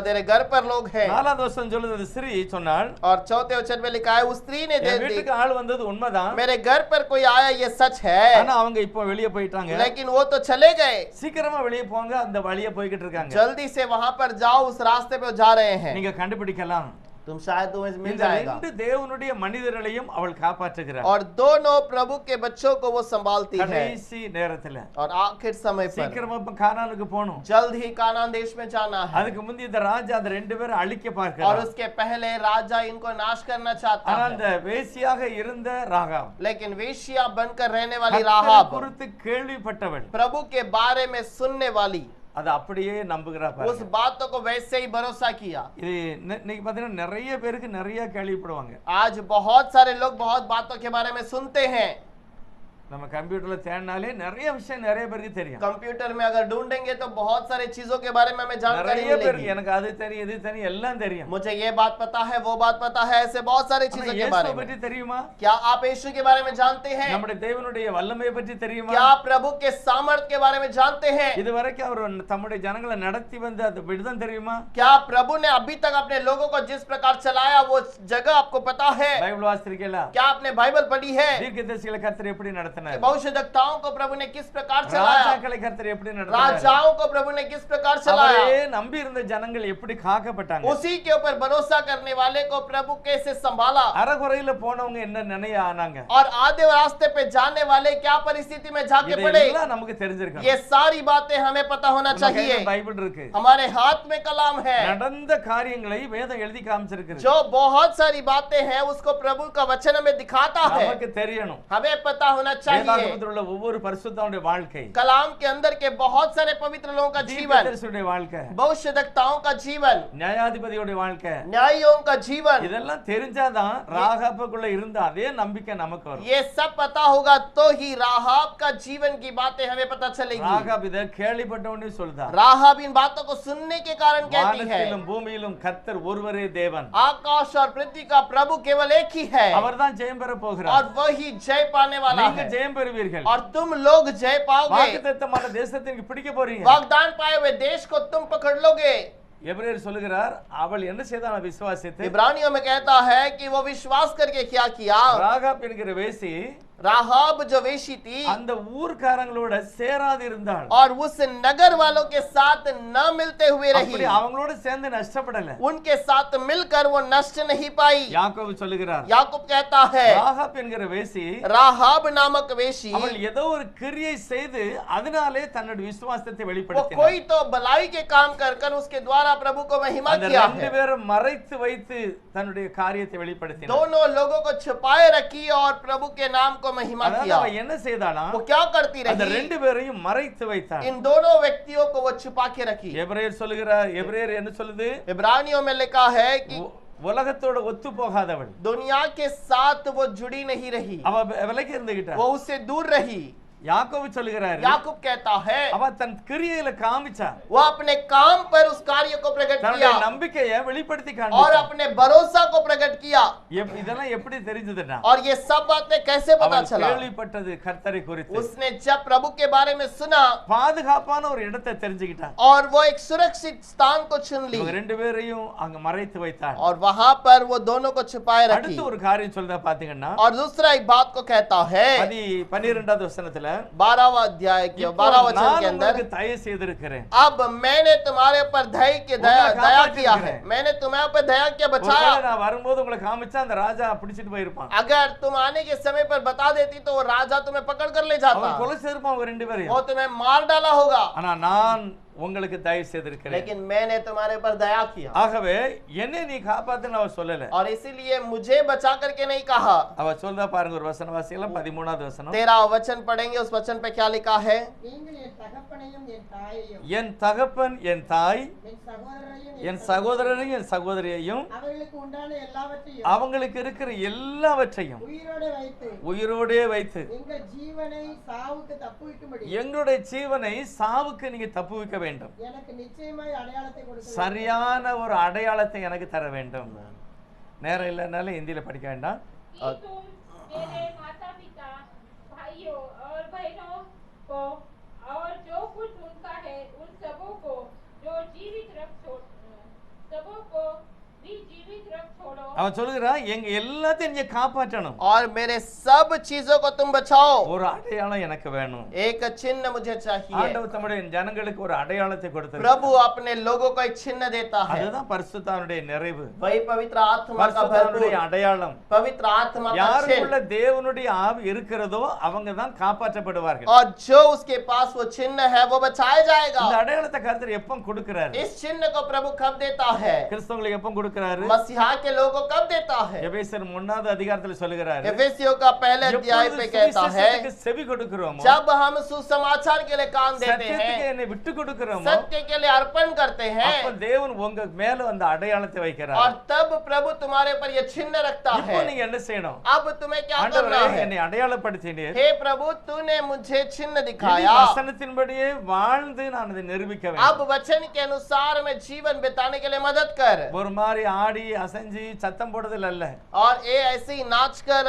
तेरे घर पर लोग हैं। 4வது வசனம் சொல்லுது, ஸ்திரீ சொன்னாள், और 4थे वचन में लिखा है, उस स्त्री ने என் வீட்டுக்கு ஆளு வந்தது உண்மைதான். मेरे घर पर कोई आया, ये सच है, ஆனா அவங்க இப்போ வெளியே போயிட்டாங்க. लेकिन वो तो चले गए। சீக்கிரமா வெளியே போங்க, அந்த வழியே போய்கிட்டு இருக்காங்க. जल्दी से वहां पर जाओ, उस रास्ते पे जा रहे हैं। நீங்க கண்டுபிடிக்கலாம். तुम शायद तुम्हें मिल இந்த जाएगा। ரெண்டு தேவனுடைய மனிதர்களையும் அவள் காப்பாற்றுகிறார். और दोनों प्रभु के बच्चों को वो संभालती है। கடைசி நேரத்துல और आखिर समय पर சீக்கிரமா கானானுக்கு போகணும். जल्द ही कानान देश में जाना है। அதுக்கு முந்தி இந்த ராஜா அந்த ரெண்டு பேரும் அழிக்க और பார்க்கிறார். उसके पहले राजा इनको नाश करना चाहता ஆனா है, அந்த வேசியாக இருந்த ராகாப் लेकिन वेश्या बनकर रहने वाली கர்த்தரை राहाब, குறித்து கேள்விப்பட்டவள், प्रभु के बारे में सुनने वाली, அது அப்படியே நம்புகிறா उस பாருங்க. बातों को वैसे ही भरोसा किया। இது இன்னைக்கு பாத்தீங்கன்னா நிறைய பேருக்கு நிறைய கேள்விப்படுவாங்க. आज बहुत सारे लोग बहुत बातों के बारे में सुनते हैं। நம்ம கம்ப்யூட்டர்ல தேடினாலே நிறைய விஷயம் நிறைய பேருக்கு தெரியும். कंप्यूटर में अगर ढूंढेंगे तो बहुत सारे चीजों के बारे में हमें जानकारी நிறைய பேருக்கு मिलेगी। எனக்கு அது தெரியும் இது தெரியும் எல்லாம் தெரியும். मुझे ये बात पता है, वो बात पता है, ऐसे बहुत सारे ஆனா चीजों के இயேசுவை बारे में। பற்றி தெரியுமா? क्या आप यीशु के बारे में जानते हैं? நம்முடைய தேவனுடைய வல்லமையை பற்றி தெரியுமா? क्या आप प्रभु के सामर्थ के बारे में जानते हैं? இதுவரைக்கும் அவர் தம்முடைய ஜனங்களை நடத்தி வந்த அந்த விடுதம் தெரியுமா? क्या प्रभु ने अभी तक अपने लोगों को जिस प्रकार चलाया वो जगह आपको पता है? பைபிள் வாசிச்சிருக்கீங்களா? क्या आपने बाइबल पढ़ी है? தீர்க்கதரிசிகளை கர்த்தர் எப்படி நடத்தினார்? भविष्यद्वक्ताओं को प्रभु ने किस प्रकार चलाया? ராஜாக்களை கர்த்தர் எப்படி நடத்தினார்? राजाओं को प्रभु ने किस प्रकार चलाया? அவரே நம்பி இருந்த ஜனங்கள் எப்படி காக்கப்பட்டாங்க? उसी के ऊपर भरोसा करने वाले को प्रभु कैसे संभाला? அறகுறையில போனவங்க என்ன நினைய ஆனாங்க? और आधे रास्ते पे जाने वाले क्या परिस्थिति में जाके पड़े? இதெல்லாம் நமக்கு தெரிஞ்சிருக்கணும். ये सारी बातें हमें पता होना நம்ம चाहिए। கையில பைபிள் இருக்கு. हमारे हाथ में कलाम है। நடந்த காரியங்களை வேதம் எழுதி காமிச்சிருக்கு. जो बहुत सारी बातें हैं उसको प्रभु का वचन हमें दिखाता है। நமக்கு தெரியணும். हमें पता होना चाहिए। வேதாகமத்தில் உள்ள ஒவ்வொரு பரிசுத்தனுடைய வாழ்க்கை, कलाम के अंदर के बहुत सारे पवित्र लोगों का जीवन, தீர்க்கதரிசியுடைய வாழ்க்கை, भविष्यद्वक्ताओं का जीवन, நியாயாதிபதியோட வாழ்க்கை, न्यायियों का जीवन, இதெல்லாம் தெரிஞ்சாதான் ராகாபுக்குள்ள இருந்த அதே நம்பிக்கை நமக்கு வரும். ये सब पता होगा तो ही राहाब का जीवन की बातें हमें पता चलेगी। ராகாப் இத கேள்விப்பட்டவனே சொல்றா, राहाब इन बातों को सुनने के कारण कहती है, வானத்திலும் பூமியிலும் கர்த்தர் ஒருவரே தேவன், आकाश और पृथ्वी का प्रभु केवल एक ही है அவர்தான் ஜெயம் பெற और போகிறார். वही जय पाने वाला நீங்க है ஜெயம் பெறுவீர்கள். और तुम लोग जय पाओगे। வாக்குத்தத்தமான தேசத்தை நீங்க பிடிக்க போறீங்க. वागदान पाए हुए देश को तुम पकड़ लोगे। எபிரேயர் சொல்லுகிறார், அவள் என்ன செய்தாள் விசுவாசித்து? इब्रानियों में कहता है कि वो विश्वास करके क्या किया? ராகாப் என்கிற வேசி राहाब जो वेशी थी அந்த ஊர்க்காரங்களோட சேராது இருந்தாள். और उस नगर वालों के साथ न मिलते हुए रही, அப்படி அவங்களோட சேர்ந்து நஷ்டப்படல. उनके साथ मिलकर वो नष्ट नहीं पाई। யாக்கோபு சொல்லுகிறார், याकूब कहता है ராகாப் என்கிற வேசி राहाब नामक वेशी அவள் ஏதோ ஒரு கிரியை செய்து அதனாலே தன்னுடைய விசுவாசத்தை वो வெளிப்படுத்தினாள். कोई तो भलाई के काम कर कर उसके द्वारा प्रभु को महिमा அந்த किया ரெண்டு है। பேரும் மறைத்து வைத்து தன்னுடைய காரியத்தை வெளிப்படுத்தினாள். दोनों लोगों को छुपाए रखी और प्रभु के नाम को महिमा அதாவது किया। அவ என்ன செய்தாளா? वो क्या करती அந்த रही? ரெண்டு பேரையும் மறைத்து வைத்தாள். इन दोनों व्यक्तियों को वो छुपा के रखी। எபிரேயர் சொல்லுகிறார், எபிரேயர் என்ன சொல்லுது? इब्रानियों में लिखा है कि உலகத்தோட ஒத்து போகாதவள், दुनिया के साथ वो जुड़ी नहीं रही, அவ விலகி இருந்துகிட்டா. वो उससे दूर रही। யாக்கோபு சொல்லுகிறார், याकूब कहता है அவ தன் கிரியையில காமிச்சா, वो अपने काम पर उस कार्य को प्रकट தன்னுடைய किया நம்பிக்கையை வெளிப்படுத்தி और காண்பிச்சா. अपने भरोसा को प्रकट किया। இதெல்லாம் எப்படி தெரிஞ்சதுன்னா, और ये सब बातें कैसे पता அவள் चला? கேள்விப்பட்டது கர்த்தரை குறித்து. उसने जब प्रभु के बारे में सुना பாதுகாப்பான ஒரு இடத்தை தெரிஞ்சுக்கிட்டா. और वो एक सुरक्षित स्थान को चुन ली இவங்க ரெண்டு பேரையும் அங்க மறைத்து வைத்தாள். और वहां पर वो दोनों को छुपाए रखी। அடுத்து ஒரு காரியம் சொல்றத பாத்தீங்கன்னா, और दूसरा एक बात को कहता है 12வது வசனத்துல, 12वां अध्याय के 12 वचन के நான் अंदर, உங்களுக்கு தயை செய்திருக்கிறேன், अब मैंने तुम्हारे ऊपर दया किया है, मैंने तुम्हारे ऊपर दया किया, बचाया। ஒருவேளை நான் வரும்போது உங்களை காமிச்சா அந்த ராஜா பிடிச்சிட்டு போயிருப்பான். अगर तुम आने के समय पर बता देती तो वो राजा तुम्हें पकड़ कर ले जाता, அவன் கொலை செய்திருப்பான் அவங்க ரெண்டு பேரையும். वो तुम्हें मार डाला होगा, ஆனா நான் உங்களுக்கு தயை செய்திருக்கிறேன். लेकिन मैंने तुम्हारे ऊपर दया किया। ஆகவே என்னை நீ காப்பாத்துன்னு அவ சொல்லல. और इसीलिए मुझे बचा करके नहीं कहा। அவ சொல்றா பாருங்க, ஒரு வசனம் வாசிக்கலாம், 13வது வசனம். 13 वचन पढ़ेंगे, उस वचन पे क्या लिखा है? நீங்கள் என் தகப்பனையும் என் தாயையும் என் தகப்பன் என் தாய் என் சகோதரரையும் என் சகோதரரையும் என் சகோதரியையும் அவர்களுக்கு உண்டான எல்லாவற்றையும் அவங்களுக்கு இருக்கிற எல்லாவற்றையும் உயிரோடே வைத்து எங்கள் ஜீவனை சாவுக்கு தப்புவிக்கும்படி எங்களுடைய ஜீவனை சாவுக்கு நீங்க தப்புவிக்க வேண்டும். எனக்கு நிச்சயமாய் அடையாளத்தை கொடுக்க சரியான ஒரு அடையாளத்தை எனக்கு தர வேண்டும். நேரம் இல்லைனால हिंदीல படிக்க வேண்டாம். कि तुम मेरे माता पिता भाइयों और बहनों को और जो कुछ उनका है उन सबों को जो जीवित रख सबों को भी जीवित रख छोड़ो। அவன் சொல்லுகிறான், எங்க எல்லாத்தையும் நீங்க காப்பாற்றணும். और मेरे सब चीजों को तुम बचाओ। ஒரு அடையாளம் எனக்கு வேணும். एक चिन्ह मुझे चाहिए। ஆண்டவர் தம்முடைய ஜனங்களுக்கு ஒரு அடையாளத்தை கொடுத்தார். प्रभु अपने लोगों को एक चिन्ह देता है, அதுதான் பரிசுத்தாவினுடைய நிறைவு. वही पवित्र आत्मा का பரிசுத்தாவினுடைய भरपूर அடையாளம். पवित्र आत्मा का யாருக்குள்ள चिन्ह, தேவனுடைய ஆவி இருக்கிறதோ அவங்க தான் காப்பாற்றப்படுவார்கள். और जो उसके पास वो चिन्ह है वो बचाया இந்த जाएगा। அடையாளத்தை கர்த்தர் எப்போ கொடுக்கிறார்? इस चिन्ह को प्रभु कब देता है? கிறிஸ்தவங்களுக்கு எப்போ கொடுக்கிறார்? கொடுக்கறாரு? मसीहा के लोगों को कब देता है? எபேசியர் 1வது அதிகாரத்துல சொல்லுகிறாரு, एफेसियों का पहले अध्याय எப்பொழுது पे कहता है, சுவிசேஷத்துக்கு செவி கொடுக்கிறோமோ, जब हम सुसमाचार के लिए कान देते சத்தியத்துக்கு हैं, என்னை விட்டு கொடுக்கிறோமோ, सत्य के लिए अर्पण करते हैं, அப்ப தேவன் உங்க மேல அந்த அடையாளத்தை வைக்கிறார். और तब प्रभु तुम्हारे ऊपर ये चिन्ह रखता இப்போ है। நீங்க என்ன செய்யணும்? अब तुम्हें क्या ஆண்டவரே करना है? என்னை அடையாளப்படுத்தினீர், हे प्रभु, तूने मुझे चिन्ह இனி दिखाया, வசனத்தின்படியே வாழ்ந்து நான் அதை நிரூபிக்க வேண்டும். अब वचन के अनुसार मैं जीवन बिताने के लिए मदद कर। ஒரு மாதிரி ஆடி அசைஞ்சு சத்தம் போடுதல் அல்ல. और ये ऐसे ही नाच कर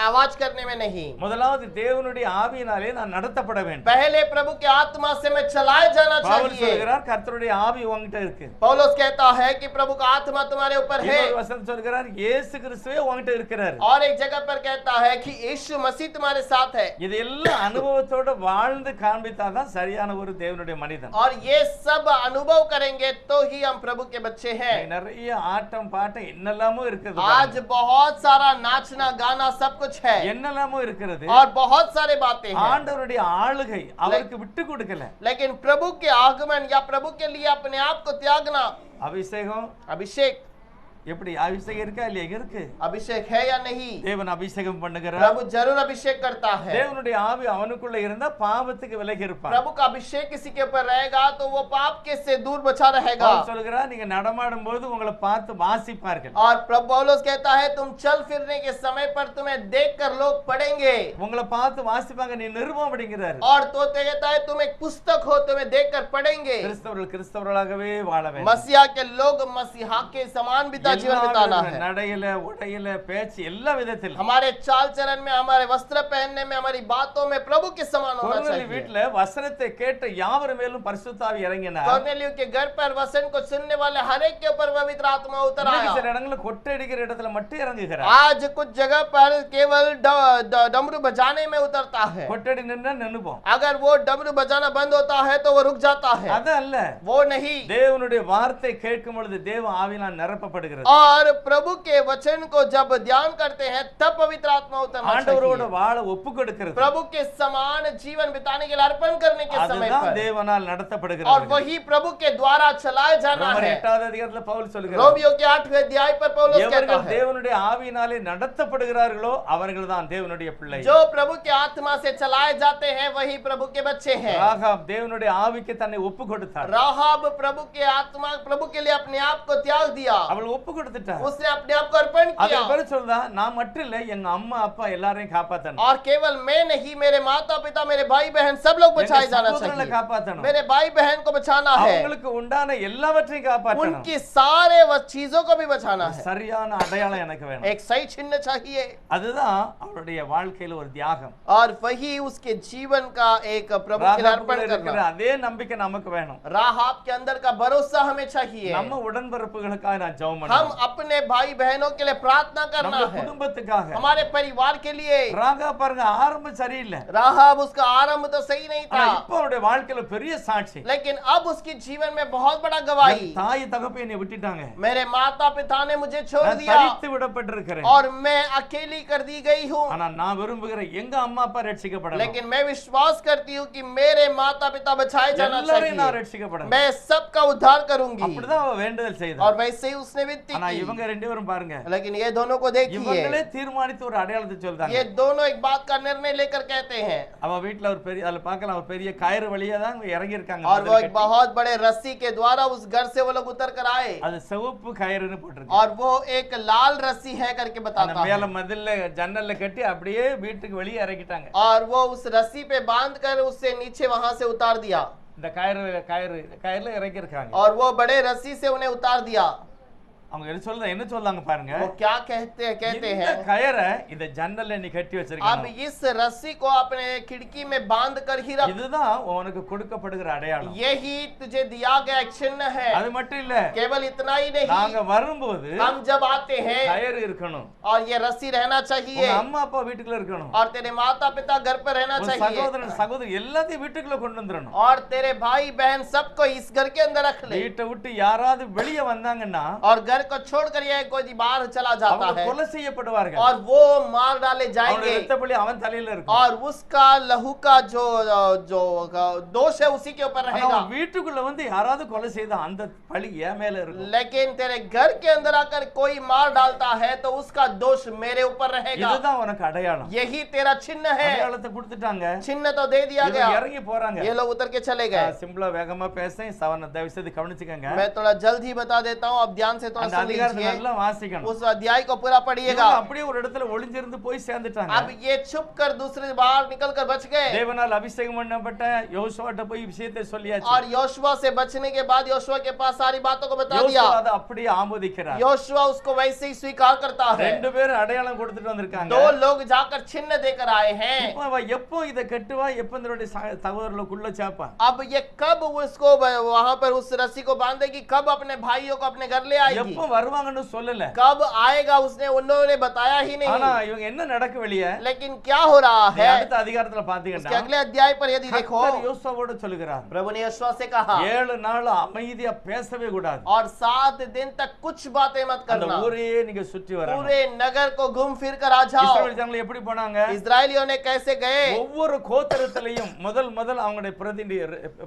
आवाज करने में नहीं, முதலாவது தேவனுடைய ஆவியினாலே நான் நடத்தப்பட வேண்டும். पहले प्रभु के आत्मा से मैं चलाए जाना பவுல் चाहिए। சொல்கிறார், கர்த்தருடைய ஆவி உன்கிட்ட இருக்கு. पौलुस कहता है कि प्रभु का आत्मा तुम्हारे ऊपर है। இன்னொரு வசனம் சொல்கிறார், இயேசு கிறிஸ்துவே உன்கிட்ட இருக்கிறார். और एक जगह पर कहता है कि यीशु मसीह तुम्हारे साथ है। இதெல்லாம் அனுபவத்தோட வாழ்ந்து காண்பித்தாதான் சரியான ஒரு தேவனுடைய மனிதன். और ये सब अनुभव करेंगे तो ही हम प्रभु के बच्चे हैं। நிறைய ஆட்டம் பாட்டம் என்னெல்லாமோ இருக்குது, आज बहुत सारा नाचना गाना सब कुछ है என்னெல்லாமோ இருக்கிறது. और बहुत सारे बातें हैं, ஆண்டவருடைய ஆளுகை அவருக்கு விட்டு கொடுக்கல. लेकिन प्रभु के आगमन या प्रभु के लिए अपने आप को त्यागना। அபிஷேகம் अभिषेक, எப்படி அபிஷேகம் இருக்கா இல்லையா? இருக்கு. अभिषेक है या नहीं? தேவன் அபிஷேகம் பண்ணுகிறார். प्रभु जरूर अभिषेक करता है। தேவனுடைய ஆவி அவனுக்குள்ள இருந்தா பாவத்துக்கு விலகி இருப்பான். प्रभु का अभिषेक किसी के ऊपर रहेगा तो वो पाप के से दूर बचा रहेगा। பவுல் சொல்கிறார், நீங்க நடமாடும் போது உங்களை பார்த்து வாசிப்பார்கள். और प्रभु पौलुस कहता है, तुम चल फिरने के समय पर तुम्हें देखकर लोग पढ़ेंगे। உங்களை பார்த்து வாசிப்பாங்க, நீ நிருபம் அப்படிங்கிறாரு. और तो कहता है, तुम एक पुस्तक हो, तुम्हें देखकर पढ़ेंगे। கிறிஸ்தவர்கள் கிறிஸ்தவர்களாகவே வாழ வேண்டும். मसीहा के लोग मसीहा के समान बिता जीवन बिताना है। நடையில உடையில பேச்சு எல்லா விதத்திலும் हमारे चाल चलन में, हमारे वस्त्र पहनने में, हमारी बातों में प्रभु के समान होना கொர்நேலியு चाहिए। வீட்டுல வசனத்தை கேட்ட யாவர் மேலும் பரிசுத்த ஆவி இறங்கினார். कोर्नेलियु के घर पर वचन को सुनने वाले हर एक के ऊपर पवित्र आत्मा उतर இன்னைக்கு आया। சில இடங்கள்ல கொட்டை அடிக்கிற இடத்துல மட்டும் இறங்குகிறார். आज कुछ जगह पर केवल डमरू बजाने में उतरता है। கொட்டடி நின்னா நின்னுப்போம். अगर वो डमरू बजाना बंद होता है तो वो रुक जाता है। அது அல்ல, वो नहीं। தேவனுடைய வார்த்தை கேட்கும் பொழுது தேவ ஆவியினால் நிரப்பப்படுகிறது. और प्रभु के वचन को जब ध्यान करते हैं तब पवित्र आत्मा उतरना ஆண்டவரோட चाहिए। வாழ ஒப்பு கொடுக்கிறது. प्रभु के समान जीवन बिताने के लिए अर्पण करने के समय அதுதான் पर, தேவனால் और நடத்தப்படுகிறது. वही प्रभु के द्वारा चलाए जाना ரோமர் है। 8வது அதிகாரத்துல பவுல் சொல்கிறார், रोमियो के 8वें अध्याय पर पौलुस कहता எவர்கள் है, தேவனுடைய ஆவியினாலே நடத்தப்படுகிறார்களோ அவர்கள்தான் தேவனுடைய பிள்ளை. जो प्रभु के आत्मा से चलाए जाते हैं वही प्रभु के बच्चे हैं। ராகாப் தேவனுடைய ஆவிக்கு தன்னை ஒப்பு கொடுத்தார். राहाब प्रभु के आत्मा, प्रभु के लिए अपने आप को त्याग दिया। அவள் ஒப்பு கொடுத்துட்டார். उसने अपने आप को अर्पण அதன் किया। பிறகு சொல்றா, நான் மட்டும் இல்ல, எங்க அம்மா அப்பா எல்லாரையும் காப்பாத்தணும், और केवल मैं नहीं, मेरे माता पिता, मेरे भाई बहन सब लोग बचाए जाना சகோதரர்களை चाहिए। காப்பாத்தணும், मेरे भाई बहन को बचाना है, அவங்களுக்கு உண்டான எல்லாவற்றையும் காப்பாற்றணும். उनकी सारे चीजों को भी बचाना है। சரியான அடையாளம் எனக்கு வேணும். एक सही चिन्ह चाहिए। அதுதான் அவருடைய வாழ்க்கையில ஒரு தியாகம். और वही उसके जीवन का एक प्रभु के लिए अर्पण ராகாபுக்குள்ள இருக்கிற करना। அதே நம்பிக்கை நமக்கு வேணும். राहाब के अंदर का भरोसा हमें चाहिए। நம்ம உடன்பிறப்புகளுக்காக நான் ஜெபம் हम பண்ணணும். अपने भाई बहनों के लिए प्रार्थना करना நம்ம है, குடும்பத்துக்காக. हमारे परिवार के लिए। ராகா பாருங்க, ஆரம்பம் சரியில்லை, राहाब उसका आरंभ तो सही नहीं ஆனா था, இப்ப அவருடைய வாழ்க்கையில பெரிய சாட்சி. लेकिन अब उसके जीवन में बहुत बड़ा गवाही। தாய் தகப்பை என்னை விட்டுட்டாங்க, मेरे माता पिता ने मुझे छोड़ நான் दिया தனித்து விடப்பட்டிருக்கிறேன். और मैं अकेली कर दी गई हूँ। ஆனா நான் விரும்புகிறேன் எங்க அம்மா அப்பா ரட்சிக்கப்படணும், लेकिन मैं विश्वास करती हूँ कि मेरे माता पिता बचाए जाना எல்லாரையும் நான் चाहिए। ரட்சிக்கப்படணும். मैं सबका उद्धार करूंगी। அப்படிதான் அவ வேண்டுதல் செய்தார். और वैसे ही उसने विनती ஆனா की। இவங்க ரெண்டு பேரும் பாருங்க, लेकिन ये दोनों को देखिए, இவங்களே தீர்மானித்து ஒரு அடையாளத்தை சொல்றாங்க. ये दोनों एक बात का निर्णय लेकर कहते हैं। அவ வீட்டுல ஒரு பெரிய, அதுல பார்க்கலாம், ஒரு பெரிய கயிறு வழியா தான் இறங்கி இருக்காங்க. और वो एक बहुत बड़े रस्सी के द्वारा उस घर से वो लोग उतर कर आए, அது சிவப்பு கயிறுன்னு போட்டிருக்கு. और वो एक लाल रस्सी है करके அந்த बताता है। மேல மதில்ல ஜன்னல்ல கட்டி அப்படியே வீட்டுக்கு வெளியே இறக்கிட்டாங்க. और वो उस रस्सी पे बांध कर उससे नीचे वहां से उतार दिया, இந்த கயிறுல இறக்கி இருக்காங்க. और वो बड़े रस्सी से उन्हें उतार दिया। அவங்க என்ன சொல்லாங்க பாருங்க, वो क्या कहते இந்த हैं, கயிறை இந்த ஜன்னல்ல நீ கட்டி अब வச்சிருக்கணும், इस रस्सी को अपने खिड़की में बांध कर ही रख, இதுதான் உனக்கு கொடுக்கப்படுகிற அடையாளம். यही तुझे दिया गया एक चिन्ह है। அது மட்டும் இல்ல, केवल इतना ही நாங்க नहीं, வரும்போது हम जब आते हैं கயிறு இருக்கணும், और ये रस्सी रहना உங்க चाहिए, அம்மா அப்பா வீட்டுக்குள்ள இருக்கணும், और तेरे माता पिता घर पर रहना உன் चाहिए, சகோதரன் சகோதரி எல்லாத்தையும் வீட்டுக்குள்ள கொண்டு வந்துடணும். और तेरे भाई बहन सबको इस घर के अंदर रख ले। வீட்டை விட்டு யாராவது வெளியே வந்தாங்கன்னா और घर को छोड़कर यह कोई बाहर चला जाता அவங்க है கொலை செய்யப்படுவார்கள் और वो मार डाले அவனுடைய जाएंगे இரத்தப்பழி அவன் தலையில இருக்கும் और उसका लहू का जो जो दोष है उसी के ऊपर ஆனா रहेगा। அவன் வீட்டுக்குள்ள வந்து யாராவது கொலை செய்த அந்த பழி என் மேல இருக்கும் लेकिन तेरे घर के अंदर आकर कोई मार डालता है तो उसका दोष मेरे ऊपर रहेगा। இதுதான் உனக்கு அடையாளம் यही तेरा चिन्ह है। அடையாளத்தை கொடுத்துட்டாங்க चिन्ह तो दे दिया இவங்க गया, இறங்கி போறாங்க ये लोग उतर के चले गए। சிம்பிளா வேகமா பேசேன் சவன தயவு செய்து கவனிச்சுக்கங்க मैं थोड़ा जल्द ही बता देता हूँ, अब ध्यान से थोड़ा அந்த सुन அதிகாரத்தை लीजिए, நல்லா வாசிக்கணும் उस अध्याय को पूरा पढ़िएगा। இவங்க அப்படியே ஒரு இடத்துல ஒளிஞ்சிருந்து போய் சேர்ந்துட்டாங்க अब ये छुप कर दूसरे बाहर निकल कर बच गए தேவனால் அபிஷேகம் பண்ணப்பட்ட யோசுவாட்ட போய் விஷயத்தை சொல்லியாச்சு और योशुआ से बचने के बाद योशुआ के पास सारी बातों को बता दिया। யோசுவா அதை அப்படியே ஆமோதிக்கிறார் योशुआ उसको वैसे ही स्वीकार करता है। ரெண்டு பேரும் அடையாளம் கொடுத்துட்டு வந்திருக்காங்க दो लोग जाकर चिन्ह देकर आए हैं। இப்போ அவ எப்போ இதை கட்டுவா எப்போ இதனுடைய சகோதரர்களுக்குள்ள சேப்பா अब ये कब उसको वहां पर उस रस्सी को बांधेगी, कब अपने भाइयों को अपने घर ले आएगी, எப்போ வருவாங்கன்னு சொல்லல कब आएगा उसने उन्होंने बताया ही ஆனா नहीं। இவங்க என்ன நடக்க வெளியே लेकिन क्या हो रहा है அடுத்த அதிகாரத்துல उसके பாத்தீங்கன்னா अगले अध्याय पर यदि देखो, கர்த்தர் யோசுவாவோட சொல்லுகிறார் प्रभु ने योशुआ से कहा 7 நாள் அமைதியா பேசவே கூடாது और 7 दिन तक कुछ बातें मत அந்த करना, ஊரே நீங்க சுற்றி வரணும் पूरे नगर को घूम फिर कर आ जाओ। இஸ்ரவேல் ஜனங்கள் எப்படி போனாங்க इस्राएलियों ने कैसे गए? ஒவ்வொரு கோத்திரத்திலையும் முதல் அவங்களுடைய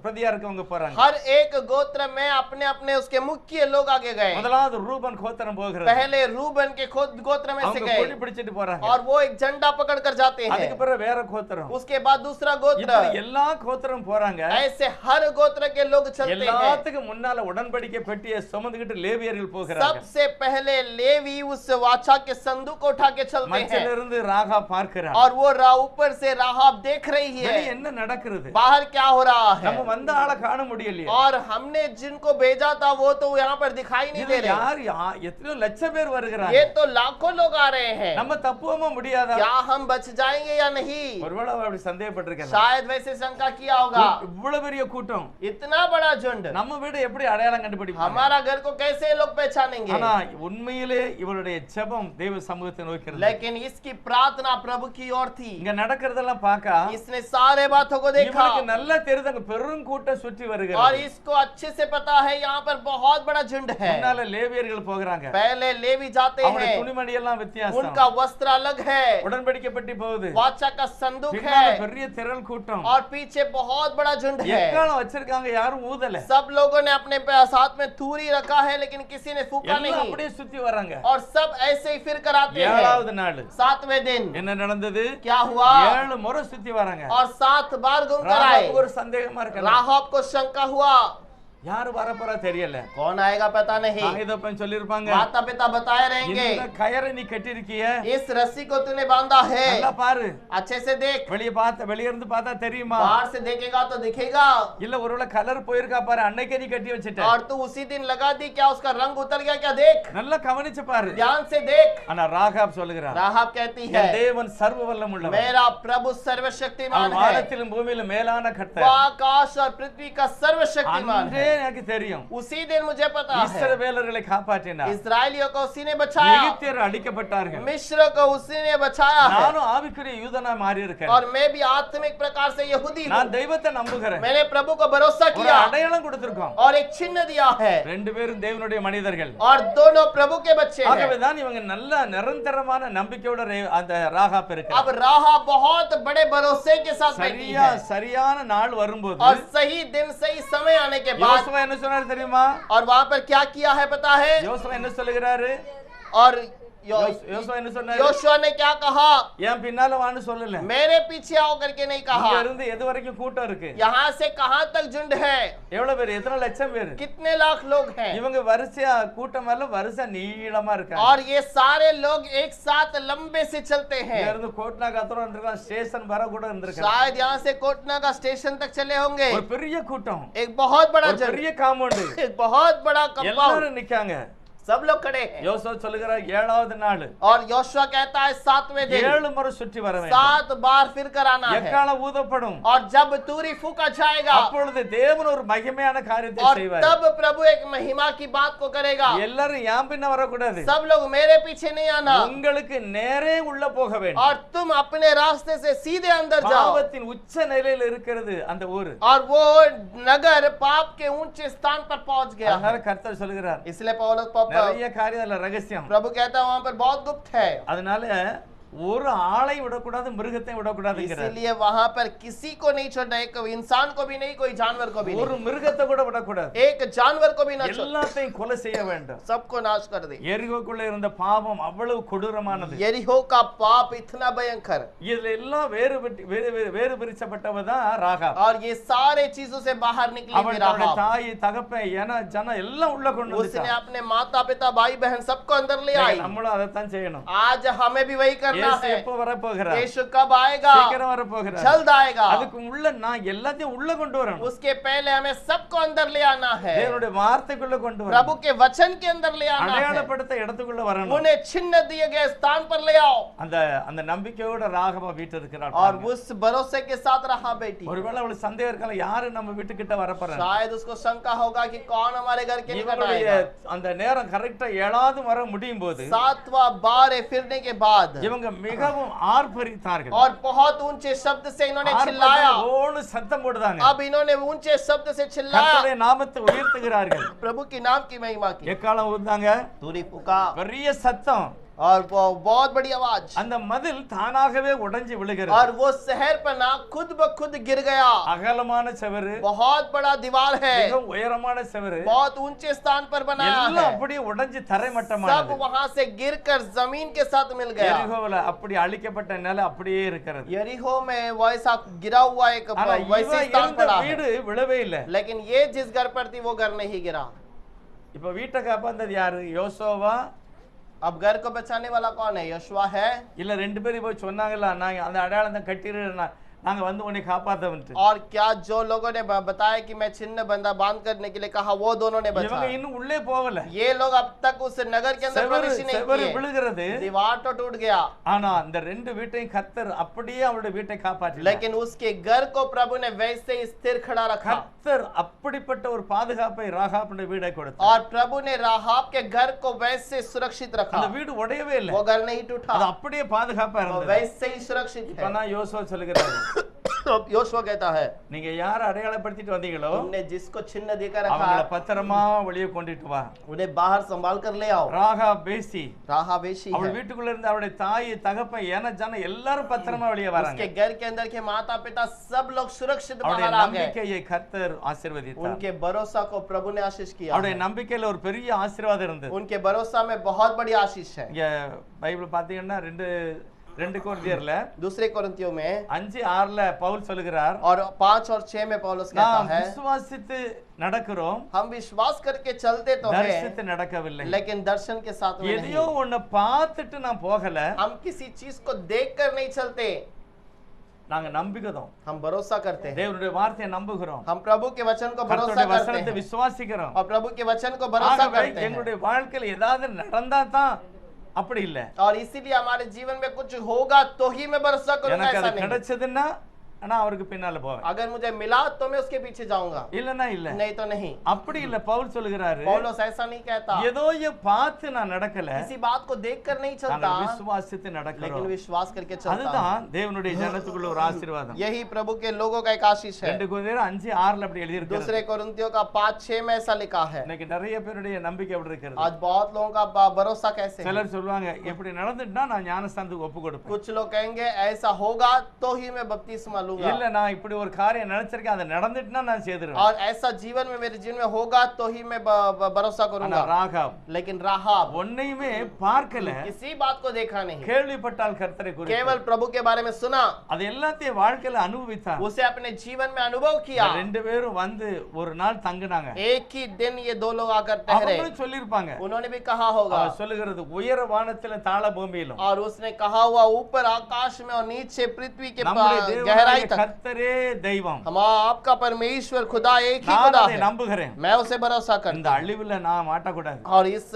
பிரதியா இருக்கவங்க போறாங்க हर एक गोत्र में अपने अपने उसके मुख्य लोग आगे गए। முதலாவது ரூபன் கோத்திரம் போகிறது पहले रूबन के गोत्र में से அவங்க गए கொடி பிடிச்சிட்டு போறாங்க और वो एक झंडा पकड़ कर जाते हैं। அதுக்கு பிறகு வேற கோத்திரம் उसके बाद दूसरा गोत्र, இப்படி எல்லா கோத்திரம் போறாங்க ऐसे हर गोत्र के लोग चलते हैं। எல்லாத்துக்கும் முன்னால உடன்படிக்கை பெட்டியை சுமந்துகிட்டு லேவியர்கள் போகிறாங்க सबसे पहले लेवी उस वाचा के संदूक को उठा के चलते மச்சல हैं இருந்து ராகா பார்க்கிறார் और वो ऊपर से राहाब देख रही है வெளிய என்ன நடக்கிறது बाहर क्या हो रहा है। நம்ம வந்த ஆளை காண முடியலையே और हमने जिनको भेजा था वो तो यहाँ पर दिखाई नहीं இது दे रहे। யார் எத்தனையோ லட்சம் பேர் வருகிறாங்க ये तो लाखों लोग आ रहे हैं, நம்ம தப்புவமா முடியாதா क्या हम बच जाएंगे या नहीं? ஒருவேளை அவர் அப்படி சந்தேகப்பட்டிருக்கலாம் शायद वैसे शंका किया होगा, இவ்வளவு பெரிய கூட்டம் इतना बड़ा झुंड, நம்ம வீடு எப்படி அடையாளம் கண்டுபிடிப்பாங்க हमारा घर को कैसे ये लोग पहचानेंगे? ஆனா உண்மையிலே இவருடைய ஜெபம் தேவ சமூகத்தை நோக்கி இருந்தது लेकिन इसकी प्रार्थना प्रभु की ओर थी। இங்க நடக்கிறதெல்லாம் பார்க்க इसने सारे बातों को देखा இவனுக்கு நல்லா தெரியுது பெரும் கூட்டம் சுற்றி और வருகிறது इसको अच्छे से पता है यहाँ पर बहुत बड़ा झुंड है। முன்னால லேவியர்கள் போகிறாங்க पहले लेवी जाते அவங்களுடைய हैं, துணிமணி எல்லாம் வித்தியாசம் उनका वस्त्र अलग है, உடன்படிக்கை பெட்டி போகுது वाचा का संदूक பின்னால है பெரிய திரள் கூட்டம் और पीछे बहुत बड़ा झुंड है। எக்காலம் வச்சிருக்காங்க யாரும் ஊதல सब लोगों ने अपने साथ में थूरी रखा है लेकिन किसी ने फूका எல்லாம் नहीं அப்படியே சுத்தி வராங்க और सब ऐसे ही फिर कर आते हैं। 7வது நாள் 7वें दिन என்ன நடந்தது क्या हुआ? 7 முறை சுத்தி வராங்க और 7 बार घूम कर आए। ராகாபுக்கு ஒரு சந்தேகமா இருக்கு राहाब को शंका हुआ, யாரு வரப்போறா தெரியல कौन आएगा पता नहीं। ஆயுதப்பன் சொல்லிருப்பாங்க माता पिता बताए रहेंगे, இந்த கயரை நீ கட்டி இருக்கிய इस रस्सी को तूने बांधा है, நல்லா பாரு अच्छे से देख, வெளிய இருந்து பார்த்தா தெரியுமா बाहर से देखेगा तो दिखेगा இல்ல ஒருவேளை கலர் போயிருக்கா பாரு அன்னைக்கே நீ கட்டி வச்சிட்ட और तू उसी दिन लगा दी, क्या उसका रंग उतर गया क्या? देख, நல்லா கவனிச்சு பாரு ध्यान से देख। ஆனா ராகாப் சொல்லுகிறார் राहाब कहती என் है, தேவன் சர்வ வல்லமுள்ளவர் मेरा प्रभु அவன் सर्वशक्तिमान है, வானத்திலும் பூமியிலும் மேலான वो கர்த்தர் आकाश और पृथ्वी का सर्वशक्तिमान அன்றே है। எனக்கு தெரியும் उसी दिन मुझे पता है இஸ்ரவேலர்களை காப்பாற்றினார் इसराइलियों को उसी ने बचाया, எகிப்தியர் அடிக்கப்பட்டார்கள் मिस्र को उसी ने बचाया है நானும் ஆவிக்குரிய யூதனா மாறி இருக்கேன் और मैं भी आत्मिक प्रकार से यहूदी हूँ। நான் தெய்வத்தை நம்புகிறேன் मैंने प्रभु को भरोसा ஒரு किया அடையாளம் கொடுத்திருக்கோம் और एक चिन्ह दिया है ரெண்டு பேரும் தேவனுடைய மனிதர்கள் और दोनों प्रभु के बच्चे हैं। ஆகவேதான் இவங்க நல்ல நிரந்தரமான நம்பிக்கையோட அந்த ராகாப் இருக்கு अब राहा बहुत बड़े भरोसे के साथ बैठी है சரியான நாள் வரும்போது और सही दिन सही समय आने के बाद யோசுவா என்ன சொன்னாரு தெரியுமா और वहां पर क्या किया है पता है? யோசுவா என்ன சொல்லுகிறாரு और யோசுவா என்ன சொன்னாரு योशुआ ने क्या कहा? ஏன் பின்னால வான்னு சொல்லல मेरे पीछे आओ करके नहीं कहा। இங்க இருந்து எது வரைக்கும் கூட்டம் இருக்கு यहाँ से कहां तक झुंड है? எவ்வளவு பேர் எத்தனை லட்சம் பேர் कितने लाख लोग हैं? இவங்க வரிசையா கூட்டம் எல்லாம் வரிசை நீளமா இருக்காங்க और ये सारे लोग एक साथ लंबे से चलते இங்க हैं। இருந்து கோட்னா கத்தரம் இருந்திருக்கலாம் ஸ்டேஷன் வர கூட இருந்திருக்கலாம் शायद यहाँ से कोटना का स्टेशन तक चले होंगे। ஒரு பெரிய கூட்டம் एक बहुत बड़ा ஒரு झुंड, பெரிய காம்பவுண்ட் एक बहुत बड़ा कंपाउंड, எல்லாரும் நிக்காங்க सब लोग खड़े हैं। யோசுவா சொல்லுகிறார் 7வது நாள் और योशुआ कहता है 7वें दिन 7 முறை சுற்றி வர வேண்டும் 7 बार फिर कर आना है எக்காலம் ஊதப்படும் और जब तूरी फूका जाएगा அப்பொழுது தேவன் ஒரு மகிமையான காரியத்தை और செய்வார் तब प्रभु एक महिमा की बात को करेगा। எல்லாரும் யாம் பின்ன வரக்கூடாது सब लोग मेरे पीछे नहीं आना உங்களுக்கு நேரே உள்ள போக வேண்டும் और तुम अपने रास्ते से सीधे अंदर जाओ। பாவத்தின் உச்ச நிலையில் இருக்கிறது அந்த ஊர் और वो नगर पाप के ऊंचे स्थान पर पहुंच गया। அதனால கர்த்தர் சொல்கிறார் इसलिए पौलुस நிறைய காரியம் அதுல ரகசியம். प्रभु कहता है वहां पर बहुत गुप्त है, அதனால ஒரு ஆளை விடக்கூடாது, மிருகத்தை விடக்கூடாதுங்கிறார். इसीलिए वहां पर किसी को नहीं छोड़ना, एक इंसान को भी नहीं, कोई जानवर को भी ஒரு नहीं, மிருகத்தை கூட விடக்கூடாது. एक जानवर को भी ना छोड़, எல்லாத்தையும் கொலை செய்ய வேண்டும். सबको नाश कर दे। எரிகோக்குள்ள இருந்த பாவம் அவ்வளவு கொடூரமானது. यरीहो का पाप इतना भयंकर, இதுல எல்லாம் வேறு பிரிச்சப்பட்டவ தான் ராகாப். और ये सारे चीजों से बाहर निकली அவன் थी தன்னுடைய राहाब। தாய் தகப்பன் என ஜனம் எல்லாம் உள்ள கொண்டு उसने வந்துட்டான். अपने माता पिता भाई बहन सबको अंदर ले आई। நம்மளும் அதைத்தான் செய்யணும். आज हमें भी वही करना இயேசு है। எப்போ வரப்போகிறார்? यीशु कब आएगा? சீக்கிரம் வரப்போகிறார். जल्द आएगा। அதுக்கு உள்ள நான் எல்லாத்தையும் உள்ள கொண்டு வரணும். उसके पहले हमें सबको अंदर ले आना है, தேவனுடைய வார்த்தைக்குள்ள கொண்டு வரணும். प्रभु के वचन के अंदर ले आना है, அடையாளப்படுத்த இடத்துக்குள்ள வரணும். उन्हें चिन्ह दिए गए स्थान पर ले आओ। அந்த நம்பிக்கையோட ராகவா வீட்டு இருக்கிறார். और उस भरोसे के साथ रहा बेटी। ஒருவேளை அவளுக்கு சந்தேகம் இருக்கலாம், யாரு நம்ம வீட்டுக்கிட்ட வரப்போறாங்க? शायद उसको शंका होगा कि कौन हमारे घर के निकट இவங்களுடைய आएगा। அந்த நேரம் கரெக்டா 7வது வர முடியும் போது 7वां बार फिरने के बाद இவங்க மிகவும் ஆர்ப்பரித்தார்கள். और बहुत ऊंचे शब्द से इन्होंने चिल्लाया। ஓன்னு சத்தம் போடுதாங்க. अब इन्होंने ऊंचे शब्द से चिल्लाया, கர்த்தருடைய நாமத்தை உயர்த்துகிறார்கள். प्रभु के नाम की महिमा की। எக்காலம் ஊதுதாங்க. तुरी पुकार பெரிய சத்தம். और बहुत बड़ी आवाज, அந்த மதில் தானாகவே உடைஞ்சு விழுகிறது. और वो शहर पर ना खुद ब खुद गिर गया। அகலமான செவரு, बहुत बड़ा दीवार है, மிகவும் உயரமான செவரு, बहुत ऊंचे स्थान पर बनाया எல்லாம் है, அப்படியே உடைஞ்சு सब தரைமட்டமானது. वहां से गिरकर जमीन के साथ मिल गया। எரிகோவுல அப்படி அழிக்கப்பட்ட நிலை அப்படியே இருக்கிறது. यरीहो में वैसा गिरा हुआ एक ஆனா वैसे இவ स्थान இருந்த पड़ा है, வீடு விழவே இல்லை. लेकिन ये जिस घर पर थी वो घर नहीं गिरा। இப்ப வீட்டை காப்பாந்தது யாரு? யோசோவா अब घर को बचाने वाला कौन है? यहोशुआ है। இல்ல ரெண்டு பேரும் போய் சொன்னாங்கல்ல, நாங்க அந்த அடையாளத்தை கட்டிரு, நாங்க வந்து உன்னை காப்பாத்தவன்ட்டு. और क्या जो लोगों ने बताया कि मैं चिन्ह बंदा बांध करने के लिए कहा, वो दोनों ने இவங்க बचाया। இன்னும் உள்ளே போகல. ये लोग अब तक उस नगर के अंदर செவரு प्रवेश ही नहीं செவரு किए, விழுகிறது. दीवार तो टूट गया, ஆனா அந்த ரெண்டு வீட்டையும் கர்த்தர் அப்படியே அவருடைய வீட்டை காப்பாற்றினார். लेकिन उसके घर को प्रभु ने वैसे ही स्थिर खड़ा रखा। கர்த்தர் அப்படிப்பட்ட ஒரு பாதுகாப்பை ராகாபுடைய வீடை கொடுத்தார். और प्रभु ने राहाब के घर को वैसे सुरक्षित रखा, அந்த வீடு உடையவே இல்லை. वो घर नहीं அது टूटा, அப்படியே பாதுகாப்பா वो இருந்தது. वैसे ही सुरक्षित है। இப்பதான் யோசுவா சொல்லுகிறாரு, तो यहोशुआ कहता है, நீங்க யார அடையாளப்படுத்திட்டு வந்தீங்களோ तुमने जिसको चिन्ह देकर रखा அவங்கள பத்திரமா வெளியே கொண்டுட்டு வா. उन्हें बाहर संभाल कर ले आओ। ராகாப் பேசி राहाब वेशी அவள் है, வீட்டுக்குள்ள இருந்து அவருடைய தாய் தகப்பன் ஏன ஜனம் எல்லாரும் பத்திரமா வெளியே வராங்க. उसके घर के अंदर के माता पिता सब लोग सुरक्षित அவருடைய बाहर आ गए। நம்பிக்கையை கர்த்தர் ஆசீர்வதித்தார். उनके भरोसा को प्रभु ने आशीष किया அவருடைய है। நம்பிக்கையில ஒரு பெரிய ஆசீர்வாதம் இருந்தது. उनके भरोसा में बहुत बड़ी आशीष है। இங்க பைபிள் பாத்தீங்கன்னா ரெண்டு கொரிந்தியர்ல दूसरे कोरिन्थियों में 5:6 பவுல் சொல்லுகிறார், और 5 और 6 में पौलुस कहता நாம் है, விசுவாசித்து நடக்கிறோம், हम विश्वास करके चलते तो हैं, தரிசித்து நடக்கவில்லை. लेकिन दर्शन के साथ में எதையோ नहीं। ஒண்ணு பார்த்துட்டு நான் போகல, हम किसी चीज को देखकर नहीं चलते, நாங்க நம்பிக்கிறோம். हम भरोसा करते हैं। தேவனுடைய வார்த்தையை நம்புகிறோம். हम प्रभु के वचन को भरोसा கர்த்தருடைய करते வசனத்தை हैं விசுவாசிக்கிறோம். और प्रभु के वचन को भरोसा ஆகவே करते हैं। எங்களுடைய வாழ்க்கையில ஏதாவது நடந்தா தான், அப்படி இல்ல. और इसीलिए हमारे जीवन में कुछ होगा तो ही मैं भरोसा करूंगा, எனக்கு ऐसा அது नहीं। கிடைச்சதுன்னா ஆனா அவருக்கு பின்னால போவேன், अगर मुझे मिला तो मैं उसके पीछे जाऊंगा, இல்லன்னா இல்ல. नहीं तो नहीं। அப்படி இல்ல. பவுல் சொல்லுகிறாரு, पौलुस ऐसा नहीं कहता, ஏதோ பார்த்து நான் நடக்கல, किसी बात को देखकर नहीं चलता, நாங்கள் விசுவாசித்து लेकिन நடக்கிறோம். विश्वास करके चलता हूं। அதுதான் தேவனுடைய ஜனத்துக்குள்ள ஒரு ஆசீர்வாதம். यही प्रभु के लोगों का एक आशीष है। 2 கொரிந்தியர் 5:6 அப்படி எழுதி இருக்கு. दूसरे कोरिन्थियों का 5:6 में ऐसा लिखा है। இன்னைக்கு நிறைய பேருடைய நம்பிக்கை அப்படி இருக்கிறது. आज बहुत लोगों का भरोसा कैसे है? சிலர் சொல்லுவாங்க, இப்படி நடந்துட்டா நான் ஞானஸ்தானத்துக்கு ஒப்பு கொடுப்பேன். कुछ लोग कहेंगे ऐसा होगा तो ही मैं बपतिस्मा लूंगा, இல்ல நான் இப்படி ஒரு காரியம் நினைச்சிருக்கேன், அது நடந்துட்டுனா நான் செய்துருவேன். और ऐसा जीवन में मेरे जीवन में होगा तो ही मैं भरोसा ஆனா करूंगा। ராகாப் लेकिन राहाब ஒன்னையுமே பார்க்கல, किसी बात को देखा नहीं, கேள்விப்பட்டால் கர்த்தரை குறித்து, केवल प्रभु के बारे में सुना, அது எல்லாத்தையும் வாழ்க்கையில அனுபவித்தார். उसे अपने जीवन में अनुभव किया। ரெண்டு பேரும் வந்து ஒரு நாள் தங்குனாங்க. एक ही दिन ये दो लोग आकर ठहरे। அவங்களும் சொல்லிருப்பாங்க, उन्होंने भी कहा होगा, அவர் சொல்லுகிறது உயர வானத்திலும் தாழ பூமியிலும் और उसने कहा हुआ ऊपर आकाश में और नीचे पृथ्वी के நம்முடைய गहराई தேவனாகிய तक கர்த்தரே தெய்வம். आपका परमेश्वर खुदा एक ही நான் खुदा அதை है, நம்புகிறேன். मैं उसे भरोसा இந்த करता हूं, அழிவுல நான் மாட்டக்கூடாது. और इस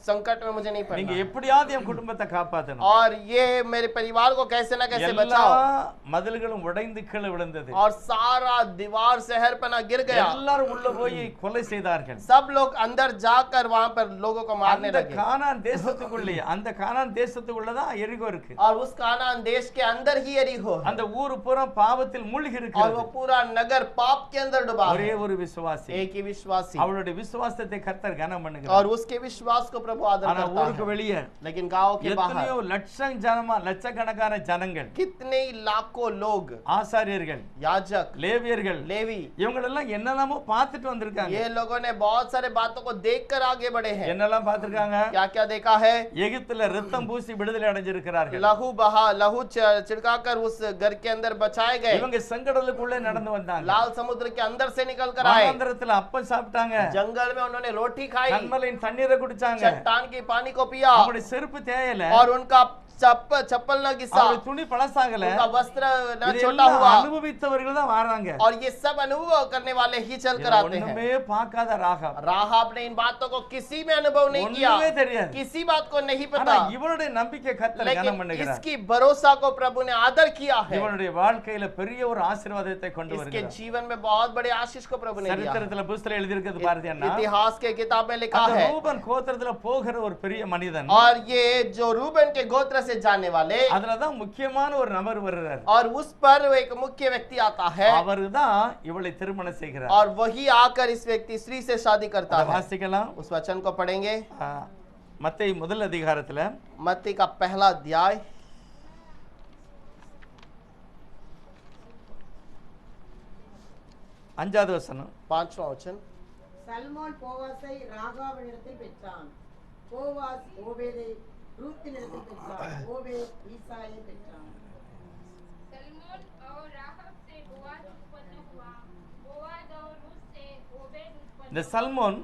संकट में मुझे नहीं நீங்க पड़ना, எப்படியாவது என் குடும்பத்தை காப்பாத்தணும். और ये मेरे परिवार को कैसे ना कैसे எல்லா बचाओ। மதில்களும் உடைந்து கீழே விழுந்தது. और सारा दीवार शहर पना गिर गया, எல்லாரும் உள்ள போய் கொலை செய்தார்கள். सब लोग अंदर जाकर वहां पर लोगों को मारने அந்த लगे। கானான் தேசத்துக்குள்ளே, அந்த கானான் தேசத்துக்குள்ளதான் எரிகோ இருக்கு. और उस कानान देश के अंदर ही यरीहो है, அந்த ஊரு பூரா பாவ பாவத்தில் மூழ்கி और वो இருக்கிறது. पूरा नगर पाप के अंदर डूबा ஒரே है। ஒரு விசுவாசி. एक ही विश्वासी, அவளுடைய விசுவாசத்தை கர்த்தர் கனம் और பண்ணுகிறார். उसके विश्वास को प्रभु आदर ஆனா करता ஊருக்கு है। வெளியே लेकिन गांव के எத்தனையோ बाहर லட்சக்கணக்கான ஜனங்கள், कितने ही लाखों लोग, ஆசாரியர்கள், याजक, லேவியர்கள், लेवी, இவங்களெல்லாம் என்னெல்லாமோ பார்த்துட்டு வந்திருக்காங்க. ये लोगों ने बहुत सारे बातों को देखकर आगे बढ़े हैं। என்னெல்லாம் பார்த்திருக்காங்க? क्या क्या देखा है? எகிப்துல ரத்தம் பூசி விடுதலை அடைஞ்சிருக்கிறார்கள். लहू छिड़काकर उस घर के अंदर बचाए गए। இவங்க செங்கடலுக்குள்ளே நடந்து வந்தாங்க. लाल समुद्र के अंदर से निकल कर आए। வனாந்தரத்துல அப்பம் சாப்பிட்டாங்க. जंगल में उन्होंने रोटी खाई, கண்மலையின் தண்ணீரை குடிச்சாங்க. चट्टान की पानी को पिया, அவங்களுடைய செருப்பு தேயல, और उनका चप्पल न घिसा, அவங்களுடைய துணி பழசாகல. उनका वस्त्र न छोटा இதெல்லாம் हुआ। அனுபவித்தவர்கள் தான் வராங்க. और ये सब अनुभव करने वाले ही चल कर आते हैं। ஒண்ணுமே பார்க்காத ராகாப், राहाब ने इन बातों को किसी में अनुभव नहीं किया, ஒண்ணுமே தெரியாது. किसी बात को नहीं ஆனா पता, இவனுடைய நம்பிக்கை கர்த்தர் கனம் लेकिन பண்ணுகிறார். इसकी भरोसा को प्रभु ने आदर किया है। இவனுடைய வாழ்க்கையில பெரிய ஒரு ஆசீர்வாதத்தை கொண்டு इसके வருகிறார். जीवन में बहुत बड़े आशीष को प्रभु ने दिया है। சரித்திரத்துல புஸ்தகம் எழுதி இருக்கிறது பாருங்கன்னா, इतिहास के किताब में लिखा அந்த है, ரூபன் கோத்திரத்துல போகிற ஒரு பெரிய மனிதன், और ये जो रूबन के गोत्र से जाने वाले, அதுலதான் முக்கியமான ஒரு நபர் வருகிறார். और उस पर एक मुख्य व्यक्ति आता है, அவர்தான் இவளை திருமணம் செய்கிறார். और वही आकर इस व्यक्ति स्त्री से शादी करता அதை है। வாசிக்கலாம். उस वचन को पढ़ेंगे, மத்தேயு முதல் அதிகாரத்துல मत्ती का पहला अध्याय 5வது வசனம். 5वां वचन। சல்மோன் போவாசை ராகாவினிடத்தில் பெற்றான். போவாஸ் ஓபேதை ரூத்தினிடத்தில் பெற்றான். ஓபேத் ஈசாயை பெற்றான். सलमोन और राहब से बोआज उत्पन्न हुआ, बोआज और रूत से ओबेद उत्पन्न இந்த சல்மோன்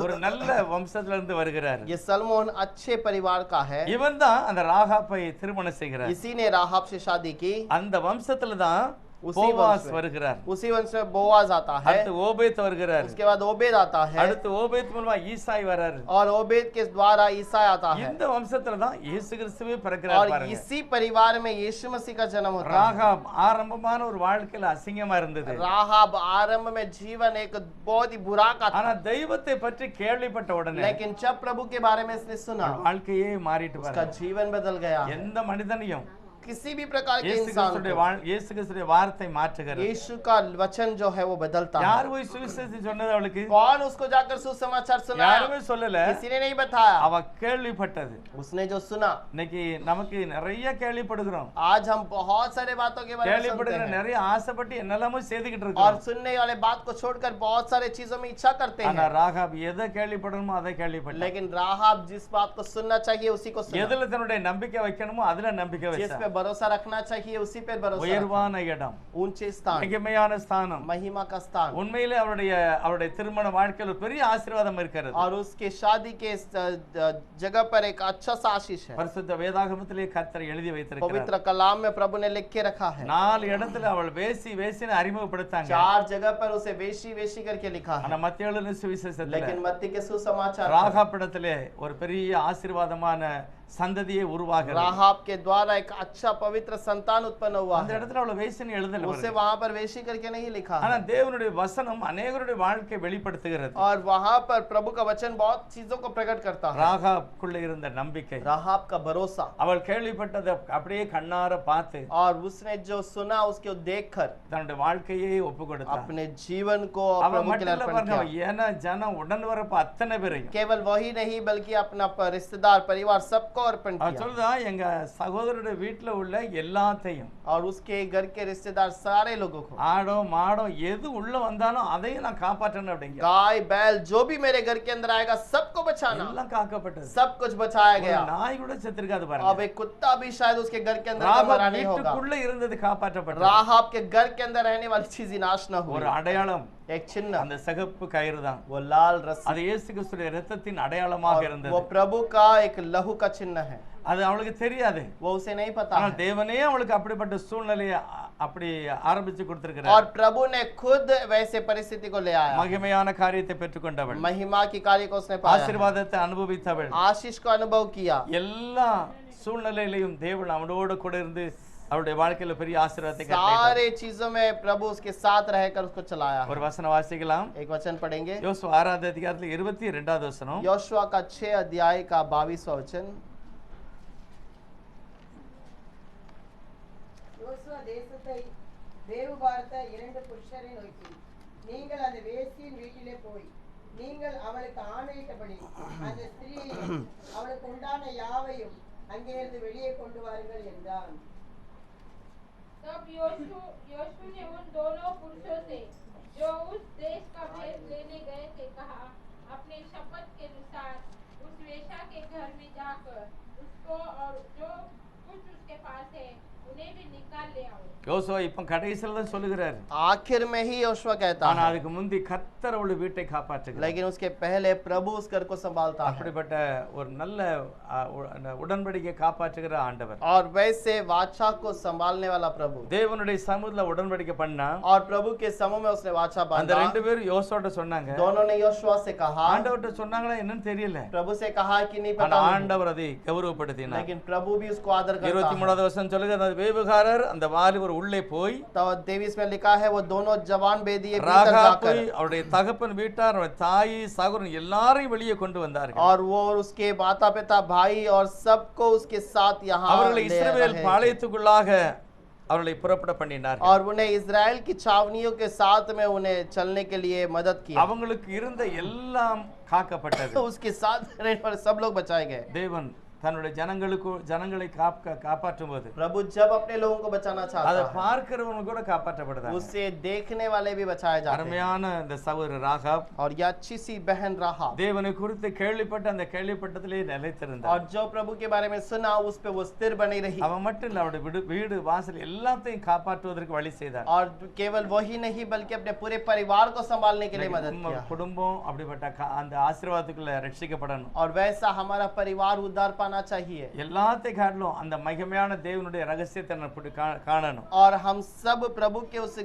ஒரு நல்ல வம்சத்துல இருந்து வருகிறார். ये सलमोन अच्छे परिवार का है। இவன் தான் அந்த ராகாப்பை திருமணம் செய்கிறார். इसी ने राहाब से शादी की। அந்த வம்சத்துல தான் उसी போவாஸ் वंश में। வருகிறார். उसी वंश में बोआज आता है, அடுத்து ஓபேத் வருகிறார். उसके बाद ओबेद आता है, அடுத்து ஓபேத் மூலமா ஈசாய் வராரு. और ओबेद के द्वारा ईसा आता है, இந்த வம்சத்துல தான் இயேசு கிறிஸ்துவே और பிறக்கிறார் பாருங்க. इसी परिवार में यीशु मसीह का जन्म होता है। ராகாப் ஆரம்பமான ஒரு வாழ்க்கையில அசிங்கமா இருந்தது. राहाब आरंभ में जीवन एक बहुत ही बुरा का था, ஆனா தெய்வத்தை பற்றி கேள்விப்பட்ட உடனே लेकिन जब प्रभु के बारे में इसने सुना, வாழ்க்கையே மாறிட்டு उसका பாருங்க. जीवन बदल गया। எந்த மனிதனையும் किसी भी प्रकार के இயேசு इंसान கிறிஸ்துடைய को இயேசு கிறிஸ்துடைய வார்த்தை மாற்றுகிறது. यीशु का वचन जो है वो बदलता है। யார் போய் சுவிசேஷத்தை சொன்னது அவளுக்கு? कौन उसको जाकर सुसमाचार सुनाया? யாருமே சொல்லல. किसी ने नहीं बताया, அவ கேள்விப்பட்டது. उसने जो सुना। இன்னைக்கு நமக்கு நிறைய கேள்விப்படுகிறோம். आज हम बहुत सारे बातों के बारे में सुनते கேள்விப்படுகிற हैं, நிறைய ஆசைப்பட்டு என்னெல்லாமோ செய்துகிட்டு और இருக்கோம். सुनने वाले बात को छोड़कर बहुत सारे चीजों में इच्छा करते ஆனா हैं, ராகாப் எதை கேள்விப்படணுமோ அதை கேள்விப்பட்டான். लेकिन राहाब जिस बात को सुनना चाहिए उसी को सुना, எதுல தன்னுடைய நம்பிக்கை வைக்கணுமோ அதுல நம்பிக்கை जिस வச்சான். पे भरोसा रखना चाहिए उसी पे भरोसा रखा। உயர்வான இடம், ऊंचे स्थान, மகிமையான ஸ்தானம், महिमा का स्थान, உண்மையிலே அவருடைய திருமண வாழ்க்கையில் ஒரு பெரிய ஆசீர்வாதம் இருக்கிறது. और उसके शादी के जगह पर एक अच्छा सा आशीष है। பரிசுத்த வேதாகமத்திலே கர்த்தர் எழுதி வைத்திருக்கிறார். पवित्र कलाम में प्रभु ने लिख के रखा है। 4 இடத்துல அவள் வேசின்னு அறிமுகப்படுத்தாங்க. 4 जगह पर उसे वेशी वेशी करके लिखा है, ஆனா மத்தேயு எழுதின சுவிசேஷத்துல लेकिन मत्ती के सुसमाचार में ராகாப்பிடத்திலே ஒரு பெரிய ஆசீர்வாதமான சந்ததியே உருவாகிறது. राहाब के द्वारा एक अच्छा पवित्र संतान उत्पन्न हुआ அந்த है। இடத்துல அவளை வேசின்னு எழுதல. उसे वहां पर वेशी करके नहीं लिखा ஆனா है, தேவனுடைய வசனம் அநேகருடைய வாழ்க்கை வெளிப்படுத்துகிறது. और वहां पर प्रभु का वचन बहुत चीजों को प्रकट करता है। ராகாப்குள்ள இருந்த நம்பிக்கை, राहाब का भरोसा, அவள் கேள்விப்பட்டதை அப்படியே கண்ணார பார்த்து और उसने जो सुना उसको देखकर தன்னுடைய வாழ்க்கையே ஒப்பு கொடுத்தாள். अपने जीवन को அவ प्रभु के மட்டும் लिए இல்ல अर्पण பாருங்க, किया। ஏன்னா ஜனம் உடன் வரப்ப அத்தனை பேரையும் केवल वही नहीं बल्कि अपना रिश्तेदार परिवार सबको अर्पण அவ किया, சொல்லுதா எங்க சகோதரருடைய வீட்டுல உள்ள எல்லாத்தையும், और उसके घर के रिश्तेदार सारे लोगों को, ஆடோ மாடோ எது உள்ள வந்தாலும் அதையும் நான் காப்பாற்றணும் அப்படிங்க. गाय बैल जो भी मेरे घर के अंदर आएगा सबको बचाना, எல்லாம் காக்கப்பட்டது. सब कुछ बचाया ஒரு गया। நாய் கூட செத்துருக்காது अब பாருங்க. एक कुत्ता भी शायद उसके घर के अंदर ராகாப் मरा नहीं होगा। வீட்டுக்குள்ள இருந்தது காப்பாற்றப்பட்டது. राहाब के घर के अंदर रहने वाली चीज नाश न ஒரு हुई। அடையாளம், एक चिन्ह, அந்த சிகப்பு கயிறு தான். वो लाल रस्सी, அது இயேசு கிறிஸ்துவின் இரத்தத்தின் அடையாளமாக और இருந்தது. वो प्रभु का एक लहू का चिन्ह है। அது அவளுக்கு தெரியாது. वो उसे नहीं पता ஆனால் है, தேவனே அவளுக்கு அப்படிப்பட்ட சூழ்நிலையை அப்படி ஆரம்பிச்சு கொடுத்திருக்கிறார். और प्रभु ने खुद वैसे परिस्थिति को ले आया। மகிமையான காரியத்தை பெற்றுக்கொண்டவள், महिमा की कार्य को उसने पाया, ஆசீர்வாதத்தை அனுபவித்தவள், आशीष को अनुभव किया। எல்லா சூழ்நிலையிலையும் தேவன் அவனோடு கூட இருந்து அவருடைய வாழ்க்கையில பெரிய ஆசீர்வாதத்தை கட்டளையிட்டார். सारे चीजों में प्रभु उसके साथ रहकर उसको चलाया। ஒரு வசனம் வாசிக்கலாம். एक वचन पढ़ेंगे, யோசுவா 6வது அதிகாரத்துல 22வது வசனம். योशुआ का 6 अध्याय का 22वां वचन। யோசுவா தேசத்தை வேவு பார்த்த 2 புருஷரை நோக்கி, நீங்கள் அந்த வேசியின் வீட்டிலே போய் நீங்கள் அவளுக்கு ஆணையிட்டபடி அந்த ஸ்திரீயையும் அவளுக்கு உண்டான யாவையும் அங்கிருந்து வெளியே கொண்டு வாருங்கள் என்றான். तब योशु ने उन दोनों पुरुषों से जो उस देश का भेद लेने गए थे कहा, अपने शपथ के अनुसार उस वेश्या के घर में जाकर उसको और जो कुछ उसके पास है उन्हें भी निकाल ले आओ. யோசுவா இப்ப கடைசியில தான் சொல்லுகிறார். आखिर में ही योशुआ कहता ஆனா है, அதுக்கு முந்தி கர்த்தர் அவளுடைய வீட்டை காப்பாற்றுகிறார். लेकिन उसके पहले प्रभु उस घर को संभालता है அப்படிப்பட்ட ஒரு நல்ல உடன்படிக்கை காப்பாற்றுகிற ஆண்டவர். और वैसे वाचा को संभालने वाला प्रभु தேவனுடைய சமூகத்துல உடன்படிக்கை பண்ணா और प्रभु के समूह में उसने वाचा அந்த बांधा. ரெண்டு பேரும் யோசுவாட்ட சொன்னாங்க. दोनों ने योशुआ से कहा, ஆண்டவர்ட்ட சொன்னாங்களா என்னன்னு தெரியல. प्रभु से कहा कि नहीं ஆனா पता नहीं, ஆண்டவர் அதை கௌரவப்படுத்தினார். लेकिन प्रभु भी उसको आदर करता है. 23வது வசனம் சொல்லுகிறது, அந்த வேவுகாரர் அந்த வாலிபர் உள்ளே போய் तो 23 में लिखा है, वो दोनों जवान बेदिए भीतर ராகாபை जाकर அவருடைய தகப்பன் வீட்டார் அவருடைய தாய் சகோதரன் எல்லாரையும் வெளியே கொண்டு வந்தார்கள். और वो उसके माता पिता भाई और सबको उसके साथ यहाँ அவர்களை ले இஸ்ரவேல் रहे। பாளையத்துக்குள்ளாக அவர்களை புறப்பட பண்ணினார்கள். और उन्हें इजराइल की छावनियों के साथ में उन्हें चलने के लिए मदद की. அவங்களுக்கு இருந்த எல்லாம் காக்கப்பட்டது. उसके साथ रहने वाले सब लोग बचाए गए. தேவன் தன்னுடைய ஜனங்களை காப்பாற்றும் போது प्रभु जब अपने लोगों को बचाना அதை चाहता है, பார்க்கிறவங்க கூட காப்பாற்றப்படுறாங்க. उससे देखने वाले भी बचाए जाते हैं. அருமையான இந்த சகோதரர் ராகாப் और यह अच्छी सी बहन राहाब, தேவனை குறித்து கேள்விப்பட்ட அந்த கேள்விப்பட்டத்திலே நிலைத்திருந்தார். और जो प्रभु के बारे में सुना उस पे वो स्थिर बनी रही. அவன் மட்டும் இல்ல, அவருடைய வீடு வாசல் எல்லாத்தையும் காப்பாற்றுவதற்கு வழி செய்தார். और केवल वही नहीं बल्कि अपने पूरे परिवार को संभालने के लिए मदद किया. குடும்பம் அப்படிப்பட்ட அந்த ஆசீர்வாதத்துக்குள்ள ரட்சிக்கப்படணும். और वैसा हमारा परिवार उद्धार पाना चाहिए. எல்லாத்தையும் காட்டிலும் அந்த மகிமையான தேவனுடைய ரகசியத்தை நம்ம காணணும். और हम सब प्रभु के उस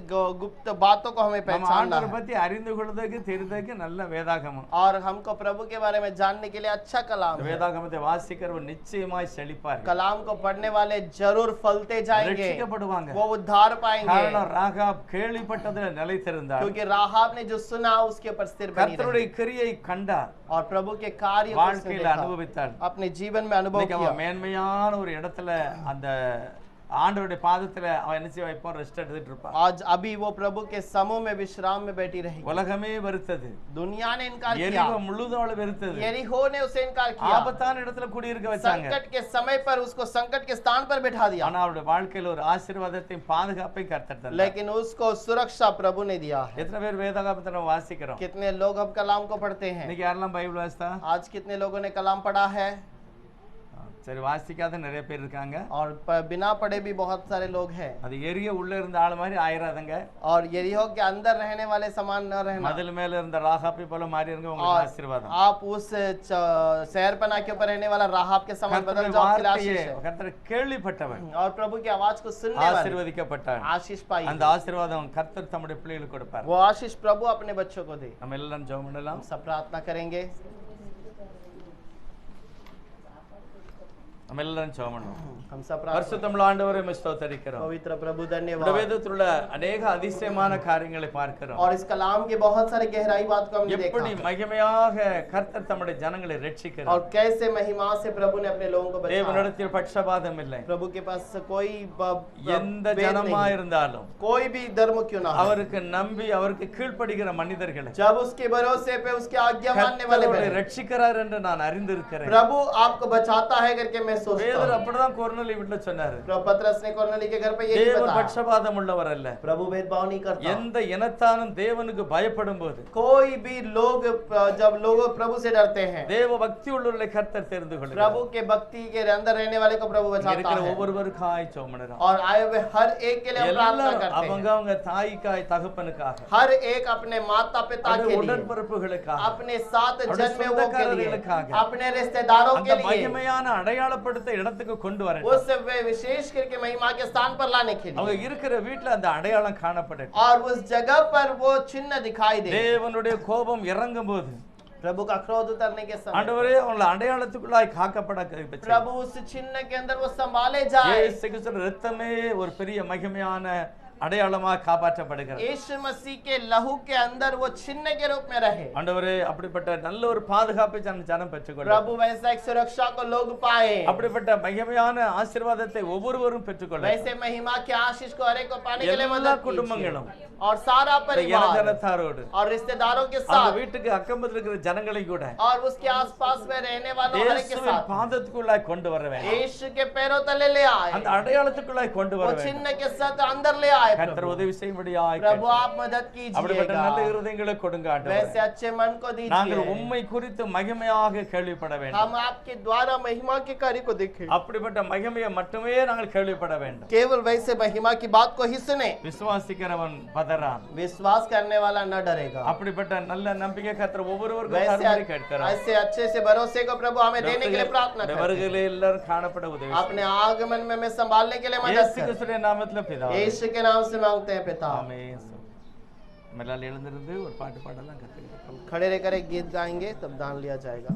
गुप्त बातों को हमें நம்ம पहचानना ஆண்டவரை है. பத்தி அறிந்து கொள்வதற்கு தெரிந்ததுக்கு நல்ல வேதாகமம். और हमको प्रभु के बारे में जानने के लिए अच्छा कलाम है. வேதாகமத்தை வாசிக்கிறவர் நிச்சயமாய் செழிப்பார்கள். कलाम को पढ़ने वाले जरूर फलते जाएंगे, ரட்சிக்கப்படுவாங்க. वो उद्धार पाएंगे. காரணம் ராகாப் கேள்விப்பட்டதுல நிலைத்திருந்தார். क्योंकि राहाब ने जो सुना उसके ऊपर स्थिर बनी கர்த்தருடைய रही. கிரியை கண்டார். और प्रभु के कार्य को उसने வாழ்க்கையில देखा, அனுபவித்தார். अपने जीवन में अनुभव இன்னைக்கு किया. அவன் மேன்மையான ஒரு இடத்துல அந்த ஆண்டவருடைய பாதத்துல அவன் என்ன செய்ய வைப்பான், ரெஸ்ட் எடுத்துட்டு இருப்பான். आज अभी वो प्रभु के समूह में विश्राम में बैठी रही. உலகமே வெறுத்தது, दुनिया ने इनकार किया, எரிகோ முழுதும் அவளை வெறுத்தது. यरीहो ने उसे इनकार किया, ஆபத்தான இடத்துல குடியிருக்க வச்சாங்க. संकट के समय पर उसको संकट के स्थान पर बिठा दिया, ஆனா அவளுடைய வாழ்க்கையில ஒரு ஆசீர்வாதத்தையும் பாதுகாப்பையும் கர்த்தர் தந்தார். लेकिन उसको सुरक्षा प्रभु ने दिया है. எத்தனை பேர் வேதாகமத்தை நம்ம வாசிக்கிறோம்? कितने लोग हम कलाम को पढ़ते हैं? இன்னைக்கு யாரெல்லாம் பைபிள் வாசித்தா? आज कितने लोगों ने कलाम पढ़ा है? சரி, வாசிக்காத நிறைய பேர் இருக்காங்க. और बिना पढ़े भी बहुत सारे लोग हैं. அது எரிய உள்ள இருந்த ஆள் மாதிரி ஆயிராதங்க. और यरीहो के अंदर रहने वाले समान न रहना. மதில் மேல இருந்த ராகாப்பை போல மாறி இருங்க, உங்களுக்கு ஆசீர்வாதம். आप उस शहरपनाह के ऊपर रहने वाला राहाब के समान बदल जाओ, आपके लिए आशीष है. கர்த்தர் கேள்விப்பட்டவன் और प्रभु की आवाज को सुनने वाले ஆசீர்வதிக்கப்பட்டான். आशीष पाई. அந்த ஆசீர்வாதம் கர்த்தர் தம்முடைய பிள்ளைகளுக்கு கொடுப்பார். वो आशीष प्रभु अपने बच्चों को दे. நம்ம எல்லாரும் ஜெபம் பண்ணலாம். हम सब प्रार्थना करेंगे. நம்ம எல்லாரும் ஜெபம் பண்ணுவோம். हम सब प्रार्थना. பரிசுத்தமுள்ள ஆண்டவரே, உம்மை ஸ்தோத்திரிக்கிறோம். पवित्र प्रभु இந்த धन्यवाद. வேதத்திலுள்ள अनेक அதிசயமான காரியங்களை பார்க்கிறோம். और इस कलाम के बहुत सारे गहराई बात को हमने எப்படி देखा, மகிமையாக கர்த்தர் தம்முடைய ஜனங்களை ரட்சிக்கிறார். और कैसे महिमा से प्रभु ने अपने लोगों को बचाया. தேவனிடத்தில் பட்சபாதம் இல்லை. प्रभु के पास कोई எந்த भेद ஜனமா नहीं. இருந்தாலும் कोई भी धर्म क्यों ना हो, அவருக்கு நம்பி அவருக்கு கீழ்ப்படுகிற மனிதர்களை जब उसके भरोसे पे उसके आज्ञा मानने वाले கர்த்தர் बने, ரட்சிக்கிறார் என்று நான் அறிந்திருக்கிறேன். प्रभु आपको बचाता है करके मैं सोचता பேதுரு हूं. அப்படிதான் கொர்நேலி வீட்டுல சொன்னாரு. पतरस ने कॉर्नेली के घर पे यही தேவன் बताया, பட்சபாதம் உள்ளவர் அல்ல. प्रभु भेदभाव नहीं करता. எந்த இனத்தானும் தேவனுக்கு பயப்படும் போது कोई भी लोग जब लोग प्रभु से डरते हैं, தேவ பக்தி உள்ளவர்களை கர்த்தர் தெரிந்து கொள்கிறார். प्रभु के भक्ति के अंदर रहने वाले को प्रभु இங்க बचाता இருக்கிற है. ஒவ்வொருவருக்காய் ஜெபம் और आए हुए हर एक के लिए हम प्रार्थना எல்லாரும் करते அவங்க हैं. அவங்க தாய்க்காய் தகப்பனுக்காக, हर एक अपने माता पिता के लिए, உடன்பிறப்புகளுக்காக, अपने साथ अपने जन्मे हुओं के लिए, சொந்தக்காரர்களுக்காக, अपने रिश्तेदारों அந்த के लिए மகிமையான அடையாளப்படுத்த இடத்துக்கு கொண்டு வரட்டும். उस वे विशेष करके महिमा के स्थान पर लाने के அவங்க लिए, இருக்கிற வீட்டுல அந்த அடையாளம் காணப்படட்டும். और उस जगह पर वो चिन्ह दिखाई दे. தேவனுடைய கோபம் இறங்கும் போது प्रभु का क्रोध उतरने के समय ஆண்டவரே அவங்களை அடையாளத்துக்குள்ளாய் காக்கப்பட கிருபை प्रभु उस चिन्ह के अंदर वो संभाले जाए. இயேசு கிறிஸ்துவின் இரத்தமே ஒரு பெரிய மகிமையான அடையாளமாக காப்பாற்றப்படுகிறது. यीशु मसीह के लहू के अंदर वो चिन्ह के रूप में रहे। ஆண்டவரே அப்படிப்பட்ட நல்ல ஒரு பாதுகாப்பை ஜனம் பெற்றுக்கொள்ள, प्रभु वैसा एक सुरक्षा को लोग पाए, அப்படிப்பட்ட மகிமையான ஆசீர்வாதத்தை ஒவ்வொருவரும் பெற்றுக்கொள்ள वैसे महिमा के आशीष को हर एक को पाने के लिए எல்லா मदद குடும்பங்களும் कीजिए। और सारा परिवार ஜனத்தாரோடு और रिश्तेदारों के அந்த साथ வீட்டுக்கு அக்கம்பத்தில் இருக்கிற ஜனங்களை கூட और उसके आसपास में रहने वालों हर एक के இயேசுவின் साथ பாதத்துக்குள்ளாய் கொண்டு வர வேண்டும். यीशु के पैरों तले ले आए, அந்த அடையாளத்துக்குள்ளாய் கொண்டு வர वो வேண்டும். चिन्ह के साथ अंदर ले आए। கர்த்தர் உதவி செய்யும்படியாய் प्रभु आप मदद அப்படிப்பட்ட நல்ல कीजिएगा, இருதயங்களை கொடுங்க ஆண்டவரே. वैसे अच्छे मन को நாங்கள் दीजिए, உம்மை குறித்து மகிமையாக கேள்விப்பட வேண்டும். हम आपके द्वारा महिमा के कार्य को देखें, அப்படிப்பட்ட மகிமையை மட்டுமே நாங்கள் கேள்விப்பட வேண்டும். केवल वैसे महिमा की बात को ही सुने, விசுவாசிக்கிறவன் பதறான். विश्वास करने वाला न डरेगा। அப்படிப்பட்ட நல்ல நம்பிக்கை கர்த்தர் ஒவ்வொருவருக்கும் वैसे தரும்படி கேட்கிறார். ऐसे अच्छे से भरोसे को प्रभु हमें देने के लिए प्रार्थना करते हैं। வருகையிலே எல்லாரும் காணப்பட உதவி செய்யும். अपने आगमन में हमें संभालने के लिए मदद இயேசு करें। கிறிஸ்துவின் நாமத்தில் பிதாவே. यीशु के नाम से मांगते हैं पिता, ஆமென். நம்மளால எழுந்திருந்து ஒரு பாட்டு பாடலாம் கத்துக்கிட்டோம். खड़े रहकर एक गीत गाएंगे तब दान लिया जाएगा।